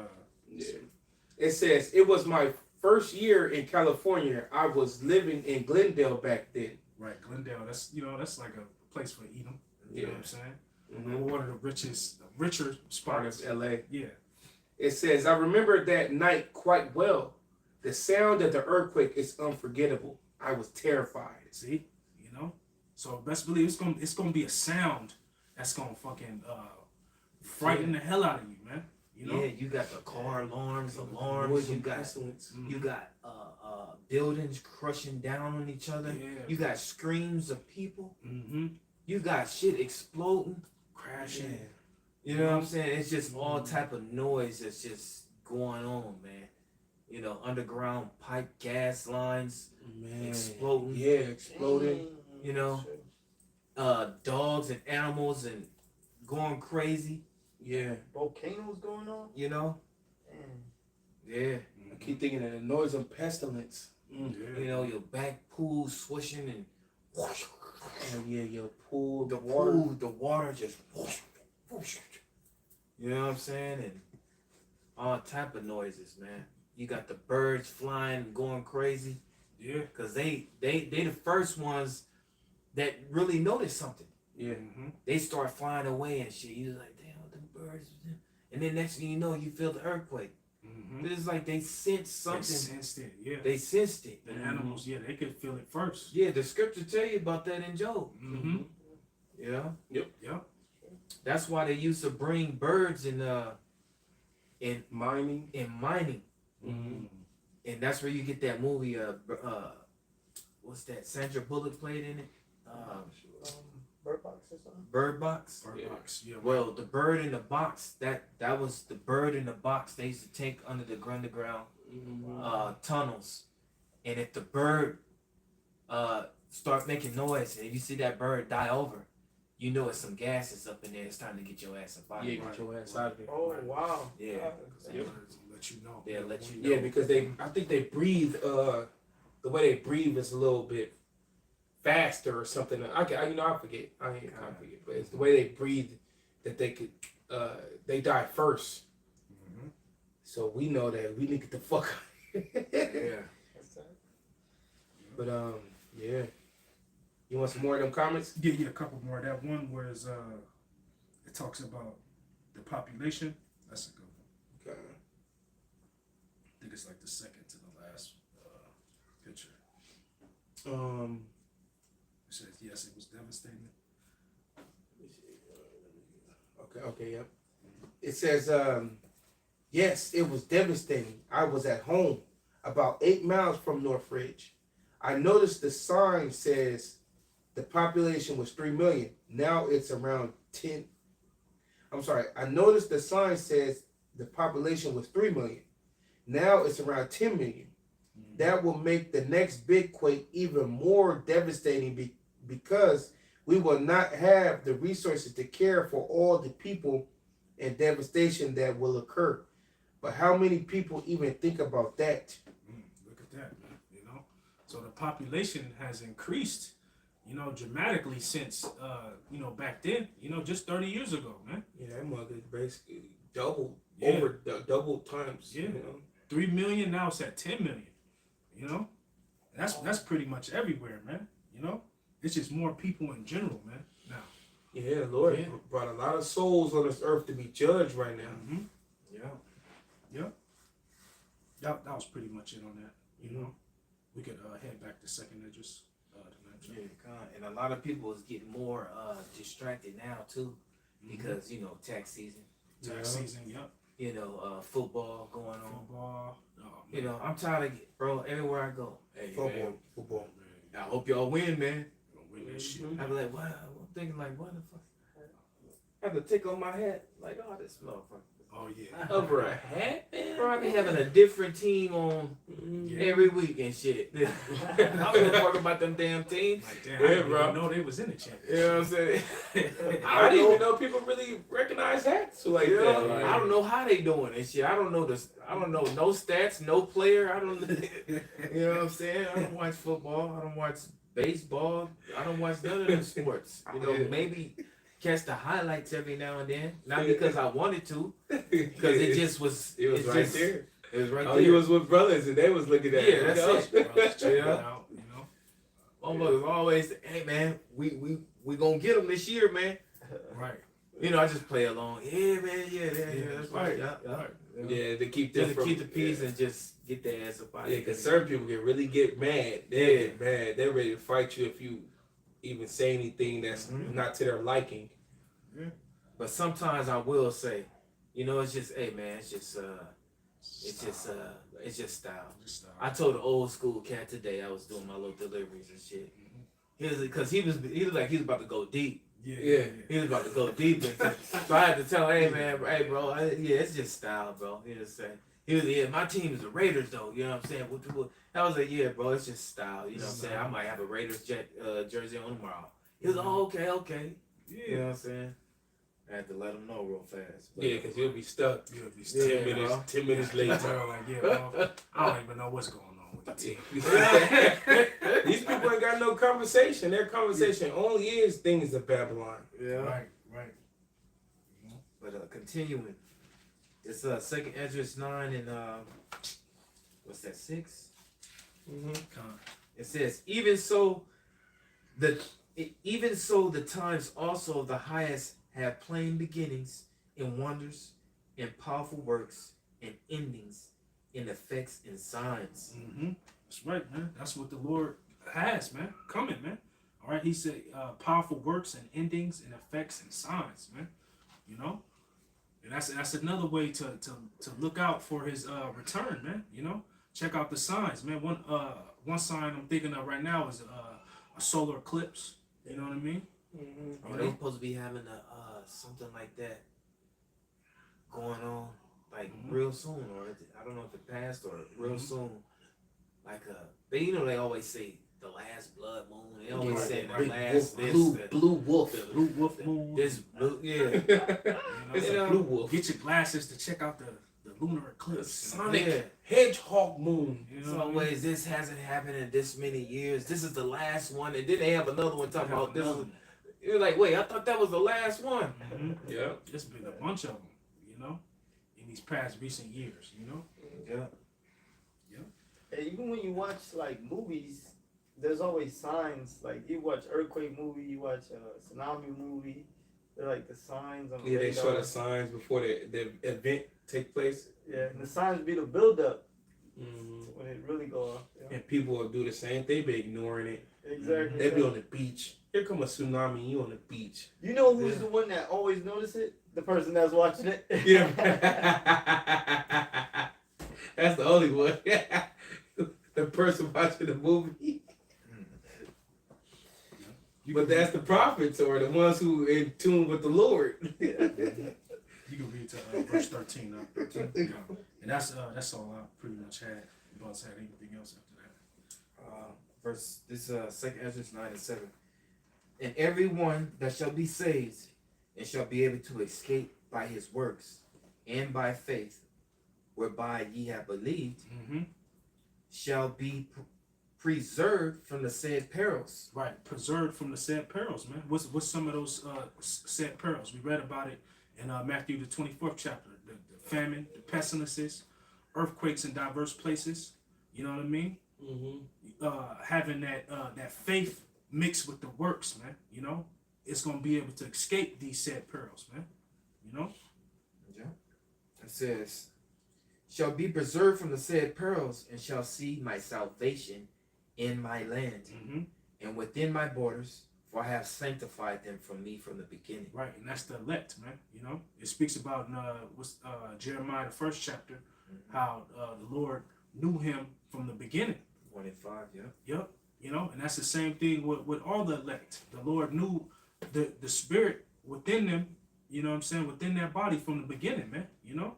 Speaker 3: It says, it was my first year in California. I was living in Glendale back then.
Speaker 1: Right, Glendale. That's like a place for Edom. You know what I'm saying? One of the richer spots
Speaker 3: of LA.
Speaker 1: Yeah.
Speaker 3: It says, I remember that night quite well. The sound of the earthquake is unforgettable. I was terrified.
Speaker 1: See, you know. So best believe it's gonna be a sound that's gonna fucking frighten the hell out of you, man. You know.
Speaker 4: Yeah, you got the car alarms, you got buildings crushing down on each other.
Speaker 1: Yeah.
Speaker 4: You got screams of people.
Speaker 1: Mm-hmm.
Speaker 4: You got shit exploding,
Speaker 1: Crashing.
Speaker 4: You know what I'm saying? It's just all type of noise that's just going on, man. You know, underground pipe gas lines exploding.
Speaker 3: Yeah, exploding.
Speaker 4: You know, dogs and animals and going crazy.
Speaker 3: Yeah.
Speaker 2: Volcanoes going on.
Speaker 4: You know.
Speaker 2: Damn.
Speaker 4: Yeah.
Speaker 3: I keep thinking of the noise of pestilence.
Speaker 1: Yeah.
Speaker 4: You know, your back pool swishing and whoosh.
Speaker 3: Oh yeah, your pool,
Speaker 4: The
Speaker 3: water.
Speaker 4: pool, the water just whoosh, whoosh. You know what I'm saying? And all type of noises, man. You got the birds flying, going crazy.
Speaker 1: Yeah.
Speaker 4: Cause they the first ones that really notice something.
Speaker 3: Yeah.
Speaker 1: Mm-hmm.
Speaker 4: They start flying away and shit. You're like, damn, what the birds? And then next thing you know, you feel the earthquake.
Speaker 1: Mm-hmm.
Speaker 4: It's like they sensed something.
Speaker 1: They sensed it. Yeah.
Speaker 4: They sensed it.
Speaker 1: The animals, yeah, they could feel it first.
Speaker 4: Yeah, the scripture tell you about that in Job.
Speaker 1: Mm-hmm.
Speaker 4: Yeah.
Speaker 1: Yep.
Speaker 4: That's why they used to bring birds in
Speaker 3: Mining.
Speaker 1: Mm-hmm.
Speaker 4: And that's where you get that movie. What's that? Sandra Bullock played in it.
Speaker 2: Bird Box or something.
Speaker 4: Bird Box.
Speaker 1: Bird box. Yeah.
Speaker 4: Well, the bird in the box. That was the bird in the box. They used to take under the underground tunnels, and if the bird start making noise, and you see that bird die over, you know it's some gases up in there. It's time to get your ass up out of
Speaker 3: Yeah,
Speaker 4: there.
Speaker 3: get your ass out of there.
Speaker 2: Oh wow.
Speaker 4: Yeah.
Speaker 1: Yep. Let you know.
Speaker 4: They'll let you know.
Speaker 3: Yeah, because I think they breathe. The way they breathe is a little bit faster or something. I forget. I forget. But it's the way they breathe that they could. They die first.
Speaker 1: Mm-hmm.
Speaker 3: So we know that we need to get the fuck out.
Speaker 4: Yeah.
Speaker 3: But yeah. You want some more of them comments?
Speaker 1: Yeah, a couple more. That one was it talks about the population. That's a good one.
Speaker 3: Okay.
Speaker 1: I think it's like the second to the last picture. It says yes, it was devastating.
Speaker 3: Okay, yep. It says, yes, it was devastating. I was at home, about 8 miles from Northridge. I noticed the sign says the population was 3 million. Now it's around 10. I'm sorry. I noticed the sign says the population was 3 million. Now it's around 10 million. That will make the next big quake even more devastating because we will not have the resources to care for all the people and devastation that will occur. But how many people even think about that?
Speaker 1: Look at that, man. You know, so the population has increased, dramatically since, back then. Just 30 years ago, man.
Speaker 3: Yeah, that mother basically doubled
Speaker 1: Yeah.
Speaker 3: double times.
Speaker 1: Yeah, 3 million now it's at 10 million. That's pretty much everywhere, man. It's just more people in general, man. Now.
Speaker 3: Yeah, Lord brought a lot of souls on this earth to be judged right now.
Speaker 1: Mm-hmm.
Speaker 4: Yeah.
Speaker 1: That was pretty much it on that. We could head back to second address.
Speaker 4: And a lot of people is getting more distracted now too, because tax season.
Speaker 1: Tax season, yep.
Speaker 4: Football going on.
Speaker 1: Football. Oh, man.
Speaker 4: I'm tired of bro. Everywhere I go, hey,
Speaker 3: Football.
Speaker 4: I hope y'all win, man.
Speaker 1: Win that shit.
Speaker 4: I be like, wow. I'm thinking like, what the fuck? I have to take on my hat, like, oh, this motherfucker.
Speaker 1: Oh yeah.
Speaker 3: Over a hat, man.
Speaker 4: Bro, I be having a different team on every week and shit. I don't give a fuck about them damn teams.
Speaker 1: Like, damn,
Speaker 3: Yeah,
Speaker 1: I didn't
Speaker 3: bro.
Speaker 1: even know they was in the championship.
Speaker 4: You know what I'm saying?
Speaker 3: I didn't even know people really recognize hats like
Speaker 4: You know,
Speaker 3: that. Like,
Speaker 4: I don't know how they doing and shit. I don't know no stats, no player. I don't. You know what I'm saying? I don't watch football. I don't watch baseball. I don't watch none of them sports. Maybe catch the highlights every now and then. Not because I wanted to, because it just was.
Speaker 3: It was right there.
Speaker 4: It was right
Speaker 3: Oh,
Speaker 4: there.
Speaker 3: you was with brothers and they was looking at
Speaker 4: Yeah,
Speaker 3: it.
Speaker 4: that's it.
Speaker 1: Yeah.
Speaker 4: Almost always, hey man, we gonna get them this year, man.
Speaker 1: Right.
Speaker 4: You know, I just play along. Yeah, man. Yeah, that's right. Yeah.
Speaker 3: Yeah, to keep
Speaker 4: Just
Speaker 3: them
Speaker 4: to keep the peace and just get their ass up out of
Speaker 3: Yeah,
Speaker 4: here.
Speaker 3: because certain people get really get mad. They get mad. They're ready to fight you if you even say anything that's not to their liking.
Speaker 4: But sometimes I will say, you know, it's just, hey man, it's just style. I told the old school cat today, I was doing my little deliveries and shit. He was like he was about to go deep.
Speaker 3: Yeah.
Speaker 4: He was about to go deep into it. So I had to tell him, hey bro, it's just style, bro. You know what I'm saying? He was my team is the Raiders though, you know what I'm saying? I was like, yeah, bro, it's just style, you know what I'm saying? I might have a Raiders jersey on tomorrow. He was like, oh, okay. Yeah. You know what I'm saying? I had to let him know real fast.
Speaker 3: Yeah, because he'll be stuck. 10 minutes later.
Speaker 1: Bro, I don't even know what's going on with the team.
Speaker 3: These people ain't got no conversation. Their conversation only is things of Babylon.
Speaker 4: Yeah. Right. But continuing. It's 2nd Ezra 9 and what's that, 6? It says, even so the times also of the highest have plain beginnings in wonders, in powerful works, and endings, in effects and signs.
Speaker 1: That's right, man. That's what the Lord has, man. Coming, man. All right, he said powerful works and endings and effects and signs, man. You know? And that's another way to look out for his return, man. You know? Check out the signs, man. One sign I'm thinking of right now is a solar eclipse. You know what I mean?
Speaker 4: Are they supposed to be having something like that going on like real soon, or I don't know if it passed or real soon? Like they always say the last blood moon. They always say the last
Speaker 3: blue wolf.
Speaker 1: The blue wolf moon.
Speaker 4: This blue, yeah.
Speaker 3: It's a blue wolf.
Speaker 1: Get your glasses to check out the lunar eclipse.
Speaker 3: Sonic hedgehog moon.
Speaker 4: You know, always this hasn't happened in this many years. This is the last one, and then they have another one talking about this. You're like, wait, I thought that was the last one.
Speaker 3: Yeah,
Speaker 1: there's been a bunch of them, you know, in these past recent years, you know.
Speaker 4: Yeah.
Speaker 2: And even when you watch like movies, there's always signs. Like you watch earthquake movie, you watch a tsunami movie. They're like the signs on the radar.
Speaker 3: They show the signs before the event take place.
Speaker 2: Yeah, and the signs be the build up when it really go off. Yeah.
Speaker 3: And people will do the same. They be ignoring it.
Speaker 2: Exactly.
Speaker 3: They be on the beach. Here come a tsunami. You on the beach.
Speaker 2: You know who's the one that always notice it? The person that's watching it.
Speaker 3: Yeah. That's the only one. The person watching the movie. But that's the prophets or the ones who in tune with the Lord.
Speaker 1: You can read to verse 13 now. And that's all I pretty much had. About to have anything else after that.
Speaker 4: This 2nd Ezra 9 and 7. And everyone that shall be saved and shall be able to escape by his works and by faith, whereby ye have believed, shall be preserved from the said perils.
Speaker 1: Right, preserved from the said perils, man. What's some of those said perils? We read about it in Matthew the 24th chapter. The famine, the pestilences, earthquakes in diverse places. You know what I mean? Having that faith mixed with the works, man. You know, it's gonna be able to escape these said perils, man. You know.
Speaker 4: Yeah. It says, shall be preserved from the said perils, and shall see my salvation in my land and within my borders, for I have sanctified them from me from the beginning.
Speaker 1: Right, and that's the elect, man. You know, it speaks about in Jeremiah the 1st chapter, how the Lord knew him from the beginning.
Speaker 4: 1 and 5, yeah.
Speaker 1: Yep. You know, and that's the same thing with all the elect. The Lord knew the spirit within them, you know what I'm saying, within their body from the beginning, man. You know?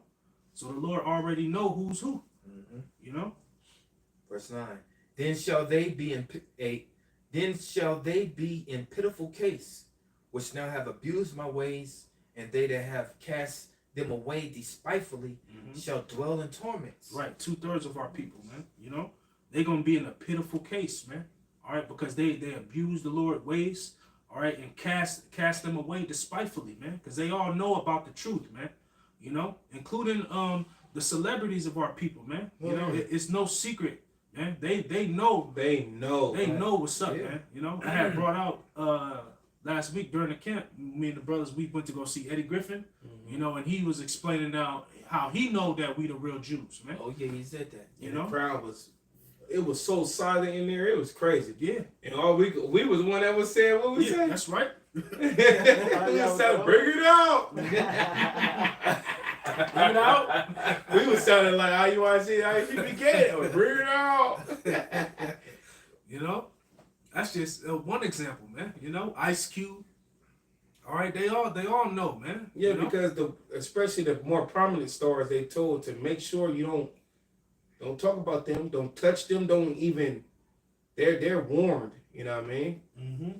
Speaker 1: So the Lord already know who's who. You know?
Speaker 4: Verse 9. Then shall they be in pitiful case, which now have abused my ways, and they that have cast them away despitefully shall dwell in torments.
Speaker 1: Right, 2/3 of our people, man. You know, they're gonna be in a pitiful case, man. All right, because they abuse the Lord's ways, all right, and cast them away despitefully, man. Because they all know about the truth, man. You know, including the celebrities of our people, man. You know, it's no secret. Man, they know what's up, man. You know, I had brought out last week during the camp, me and the brothers, we went to go see Eddie Griffin, you know, and he was explaining now how he know that we the real Jews, man.
Speaker 4: Oh yeah, he said that.
Speaker 1: You know,
Speaker 3: the crowd was so silent in there. It was crazy.
Speaker 1: Yeah.
Speaker 3: And all we was the one that was saying what we said.
Speaker 1: That's right.
Speaker 3: We was saying, bring it out.
Speaker 1: Bring it out.
Speaker 3: We was sounding like how you want to see how you begin. Bring it out.
Speaker 1: You know, that's just one example, man. You know, Ice Cube. All right, they all know, man.
Speaker 3: Yeah,
Speaker 1: you know?
Speaker 3: because especially the more prominent stars, they told to make sure you don't talk about them, don't touch them, don't even. They're warned. You know what I mean?
Speaker 1: Mm-hmm.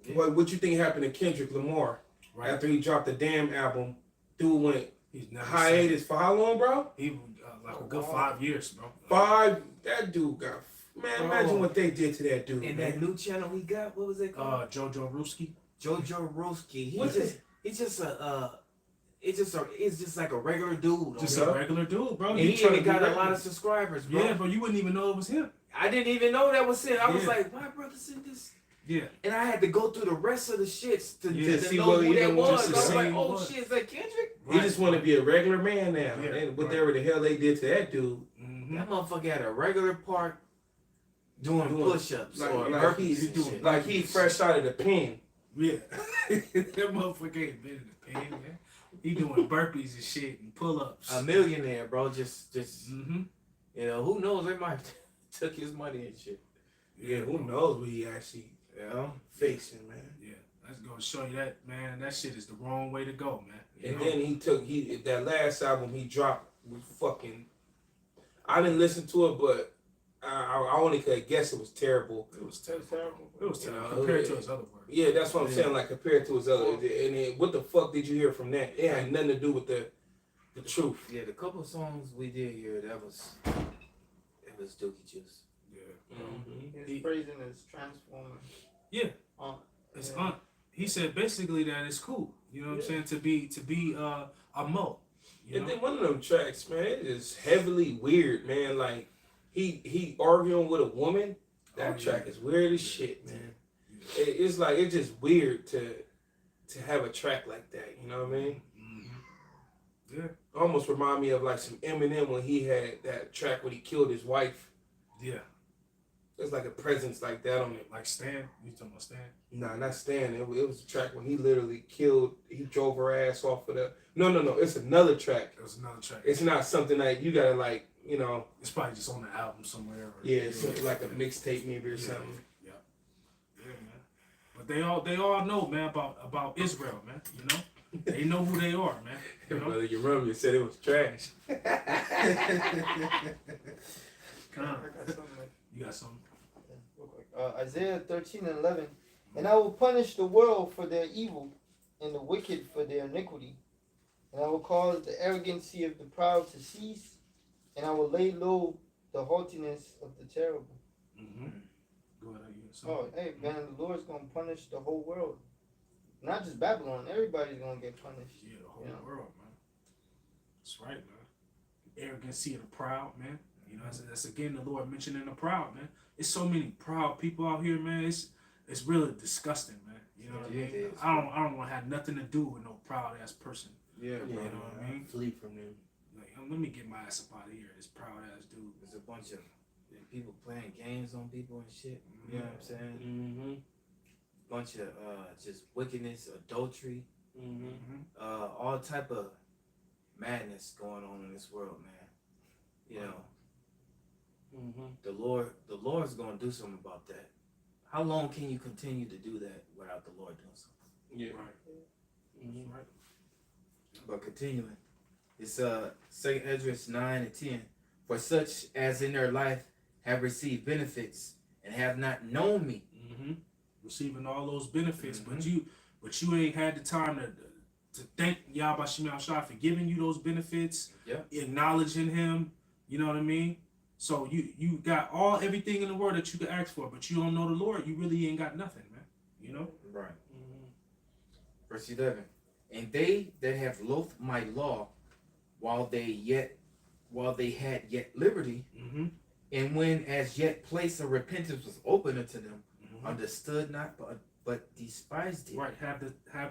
Speaker 3: Yeah. What you think happened to Kendrick Lamar after he dropped the damn album? Dude went hiatus for how long, bro?
Speaker 1: He like a good 5 years, bro.
Speaker 3: 5. That dude got. Man, imagine what they did to that dude.
Speaker 4: And
Speaker 3: man.
Speaker 4: that new channel he got, what was it called?
Speaker 1: Jojo Ruski.
Speaker 4: Jojo Roski. It's just like a regular dude.
Speaker 1: Just a regular dude, bro.
Speaker 4: And he even got a lot of subscribers, bro.
Speaker 1: Yeah, but you wouldn't even know it was him.
Speaker 4: I didn't even know that was him. I was like, my brother sent this.
Speaker 1: Yeah.
Speaker 4: And I had to go through the rest of the shits to
Speaker 3: see
Speaker 4: know
Speaker 3: what
Speaker 4: who
Speaker 3: he
Speaker 4: that was.
Speaker 3: was.
Speaker 4: I was like, oh shit, is that Kendrick?
Speaker 3: He just want to be a regular man now.
Speaker 1: Yeah,
Speaker 3: And whatever the hell they did to that dude.
Speaker 1: Mm-hmm.
Speaker 4: That motherfucker had a regular park doing push-ups or burpees.
Speaker 3: Like he fresh out of the pen.
Speaker 1: Yeah. That motherfucker ain't been in the pen, man. He doing burpees and shit and pull-ups.
Speaker 4: A millionaire, bro. Just
Speaker 1: mm-hmm.
Speaker 4: You know, who knows? They might took his money and shit.
Speaker 3: Yeah, who knows what he actually facing, man.
Speaker 1: Yeah, that's gonna show you that, man. That shit is the wrong way to go, man. You
Speaker 3: And
Speaker 1: know?
Speaker 3: then that last album he dropped was fucking. I didn't listen to it, but I only could guess it was terrible.
Speaker 1: It was terrible. It was terrible
Speaker 3: You know,
Speaker 1: compared to his other work.
Speaker 3: Yeah, that's what I'm saying. Like compared to his other, and then what the fuck did you hear from that? It had nothing to do with the truth.
Speaker 4: Yeah, the couple songs we did here, it was Dookie Juice.
Speaker 1: Yeah.
Speaker 3: Mm-hmm.
Speaker 2: He's praising his transformer.
Speaker 1: Yeah. It's on. He said basically that it's cool. You know what I'm saying? To be a mo.
Speaker 3: And then one of them tracks, man, it is heavily weird, man. Like he arguing with a woman. That track is weird as shit, man. It's like it's just weird to have a track like that. You know what I mean?
Speaker 1: Yeah.
Speaker 3: Almost remind me of like some Eminem when he had that track when he killed his wife.
Speaker 1: Yeah.
Speaker 3: There's like a presence like that on it.
Speaker 1: Like Stan? You talking about Stan?
Speaker 3: Nah, not Stan. It was a track when he literally he drove her ass off of the. No. It's another track.
Speaker 1: It was another track.
Speaker 3: It's not something that you gotta like, you know.
Speaker 1: It's probably just on the album somewhere. Or,
Speaker 3: Yeah, it's like a mixtape maybe or something.
Speaker 1: Yeah. Yeah, man. But they all know, man, about Israel, man. You know? They know who they are, man. You know?
Speaker 3: Brother, you remember you said it was trash.
Speaker 1: Come on. You got something?
Speaker 2: Isaiah 13:11. And I will punish the world for their evil, and the wicked for their iniquity. And I will cause the arrogancy of the proud to cease, and I will lay low the haughtiness of the terrible.
Speaker 1: Mm-hmm. Go ahead, you got
Speaker 2: Oh,
Speaker 1: something?
Speaker 2: hey, man, the Lord's going to punish the whole world. Not just Babylon. Everybody's going to get punished.
Speaker 1: Yeah, the whole world, man. That's right, man. Arrogancy of the proud, man. You know, that's again the Lord mentioning the proud, man. It's so many proud people out here, man. It's really disgusting, man. You know what I mean? I don't want to have nothing to do with no proud ass person.
Speaker 4: Yeah,
Speaker 1: you know what I mean?
Speaker 5: Flee from them.
Speaker 1: Like, let me get my ass up out of here. This proud ass dude.
Speaker 4: There's a bunch of people playing games on people and shit. You know what I'm saying?
Speaker 3: Mm-hmm.
Speaker 4: Bunch of just wickedness, adultery,
Speaker 3: Mm-hmm.
Speaker 4: all type of madness going on in this world, man. You know, the Lord's gonna do something about that. How long can you continue to do that without the Lord doing something?
Speaker 3: Yeah.
Speaker 1: Right. Mm-hmm. Right.
Speaker 4: But continuing, it's 2 Esdras 9 and 10. For such as in their life have received benefits and have not known me.
Speaker 1: Mm-hmm. Receiving all those benefits, but you ain't had the time to thank Yahweh Shem Shai for giving you those benefits, acknowledging him, you know what I mean? So you got everything in the world that you could ask for, but you don't know the Lord, you really ain't got nothing, man. You know?
Speaker 4: Right. Verse 11. And they that have loathed my law while they had yet liberty, and when as yet place of repentance was open unto them, understood not, but despised it.
Speaker 1: Right, have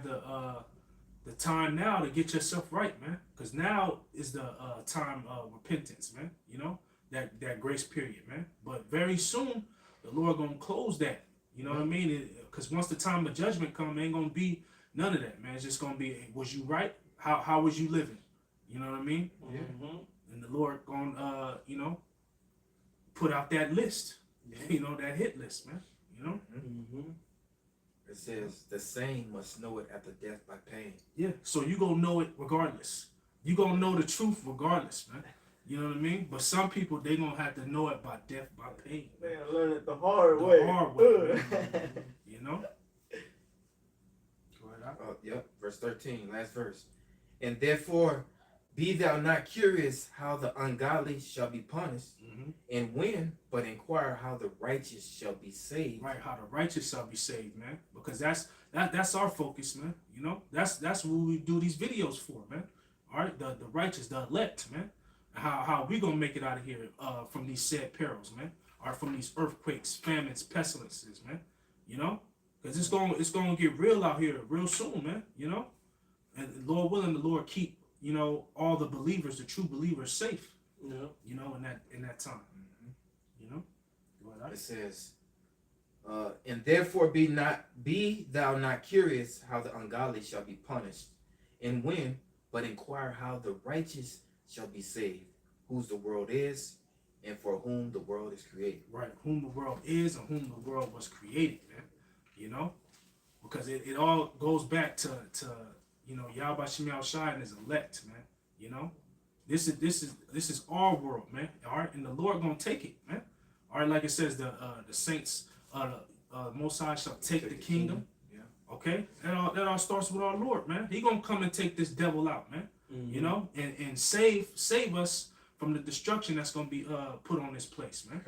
Speaker 1: the time now to get yourself right, man. Because now is the time of repentance, man. You know, that grace period, man. But very soon, the Lord gonna close that. You know what I mean? Because once the time of judgment come, ain't gonna be none of that, man. It's just gonna be, was you right? How was you living? You know what I mean?
Speaker 3: Yeah.
Speaker 1: And the Lord gonna you know, put out that list. You know, that hit list, man. You know.
Speaker 4: It says the same must know it after death by pain.
Speaker 1: Yeah, so you gonna know it regardless. You gonna know the truth regardless, man. You know what I mean? But some people, they gonna have to know it by death, by pain.
Speaker 2: They gotta learn it the hard
Speaker 1: The
Speaker 2: way.
Speaker 1: hard way, man. You know? Go ahead.
Speaker 4: Yep, verse 13, last verse. And therefore, be thou not curious how the ungodly shall be punished, and when, but inquire how the righteous shall be saved.
Speaker 1: Right, how the righteous shall be saved, man. Because that's our focus, man. You know, that's what we do these videos for, man. All right, the righteous, the elect, man. How we gonna make it out of here from these sad perils, man. Or from these earthquakes, famines, pestilences, man. You know, because it's gonna get real out here real soon, man. You know, and Lord willing, the Lord keep, you know, all the believers, the true believers, safe.
Speaker 3: Yeah.
Speaker 1: You know, in that time. You know,
Speaker 4: it says, and therefore be thou not curious how the ungodly shall be punished, and when, but inquire how the righteous shall be saved, whose the world is, and for whom the world is created.
Speaker 1: Right, whom the world is and whom the world was created, man. You know, because it all goes back to you know, Yahweh Shemel Shai and his elect, man. You know, this is our world, man. All right, and the Lord gonna take it, man. All right, like it says, the saints, Most High shall take the kingdom.
Speaker 4: Yeah.
Speaker 1: Okay, that all starts with our Lord, man. He gonna come and take this devil out, man. You know, and save us from the destruction that's gonna be put on this place, man.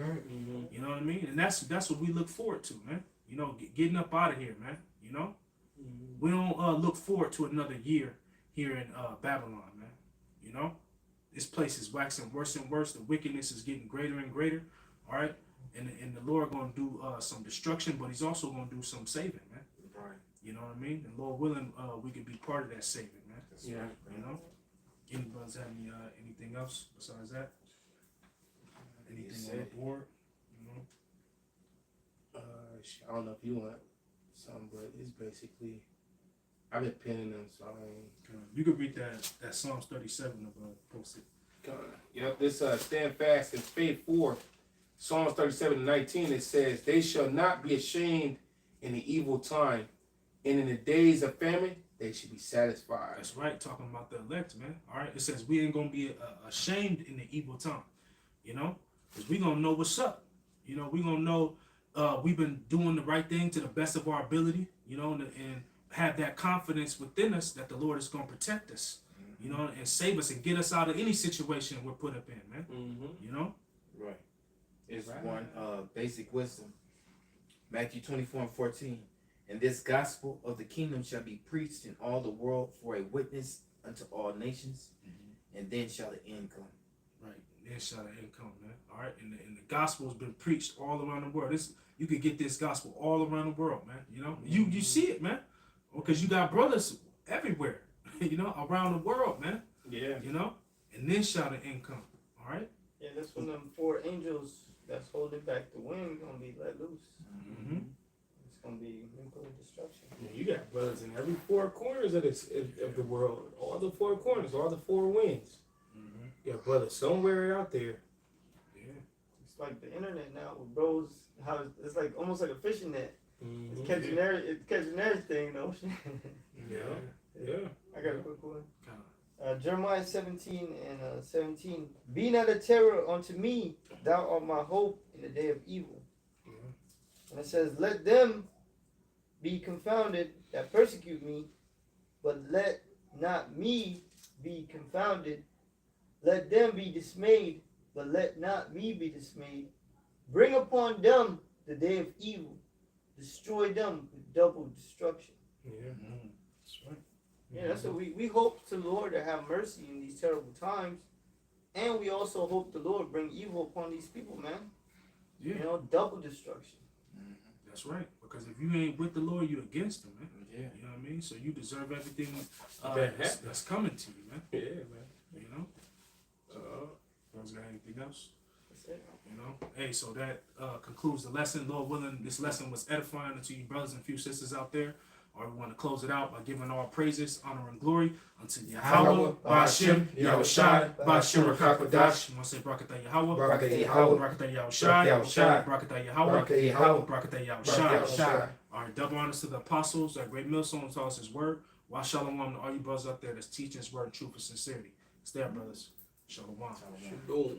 Speaker 1: You know what I mean? And that's what we look forward to, man. You know, getting up out of here, man. You know, we don't look forward to another year here in Babylon, man. You know, this place is waxing worse and worse. The wickedness is getting greater and greater. All right, and the Lord gonna do some destruction, but He's also gonna do some saving, man.
Speaker 4: Right.
Speaker 1: You know what I mean? And Lord willing, we can be part of that saving, man.
Speaker 3: Yeah.
Speaker 1: You know. Anybody have anything else besides that? Anything on the board? You know?
Speaker 5: I don't know if you want something, but it's basically, I've been pinning them, so I ain't.
Speaker 1: You could read that Psalms 37 above posted.
Speaker 3: Yep, this stand fast and faith for Psalms 37:19. It says, "They shall not be ashamed in the evil time, and in the days of famine they should be satisfied."
Speaker 1: That's right, talking about the elect, man. All right, it says we ain't gonna be ashamed in the evil time, you know, because we gonna know what's up. You know, we gonna know we've been doing the right thing to the best of our ability, you know, and have that confidence within us that the Lord is gonna protect us, you know, and save us and get us out of any situation we're put up in, man. You know.
Speaker 4: Right. It's one basic wisdom. Matthew 24:14. And this gospel of the kingdom shall be preached in all the world for a witness unto all nations, and then shall the end come.
Speaker 1: Right, then shall the end come, man. All right, and the gospel has been preached all around the world. You could get this gospel all around the world, man. You know, you see it, man, because you got brothers everywhere, you know, around the world, man.
Speaker 3: Yeah.
Speaker 1: You know, and then shall the end come. All right.
Speaker 2: Yeah, that's when them 4 angels that's holding back the wind gonna be let loose. It's gonna be nuclear destruction.
Speaker 3: Yeah, you got brothers in every 4 corners of the world, all the 4 corners, all the 4 winds. You got brothers somewhere out there.
Speaker 1: Yeah.
Speaker 2: It's like the internet now with bros. How it's like almost like a fishing net. It's catching everything in the ocean.
Speaker 3: Yeah.
Speaker 2: I got a quick one. Jeremiah 17:17. Be not a terror unto me, thou art my hope in the day of evil. And it says, let them be confounded that persecute me, but let not me be confounded. Let them be dismayed, but let not me be dismayed. Bring upon them the day of evil. Destroy them with double destruction.
Speaker 3: Yeah.
Speaker 1: That's right.
Speaker 2: Yeah, that's what we hope to the Lord to have mercy in these terrible times. And we also hope the Lord bring evil upon these people, man.
Speaker 1: Yeah.
Speaker 2: You know, double destruction.
Speaker 1: That's right. Because if you ain't with the Lord, you against him, man.
Speaker 3: Yeah.
Speaker 1: You know what I mean? So you deserve everything
Speaker 3: That happened.
Speaker 1: that's coming to you, man.
Speaker 3: Yeah, man.
Speaker 1: You know? Brothers got anything else?
Speaker 2: That's it.
Speaker 1: You know? Hey, so that concludes the lesson. Lord willing, this lesson was edifying unto you brothers and few sisters out there. Or we want to close it out by giving all praises, honor, and glory unto Yahweh, Ba'ashem, Yahushai, Ba'ashem Rakakadash. You want to say Brakatah Yahweh?
Speaker 5: Brakatah Yahweh.
Speaker 1: Brakatah Yahushai.
Speaker 5: Yahushai.
Speaker 1: Brakatah Yahweh.
Speaker 5: Brakatah Yahweh.
Speaker 1: Brakatah
Speaker 5: Yahushai.
Speaker 1: Yahushai. All right, double honors to the apostles, that great millstone taught us his word. Wa shalom to all you brothers out there that's teaching his word in truth and sincerity. Stay up, brothers. Shalom.
Speaker 3: Shalom.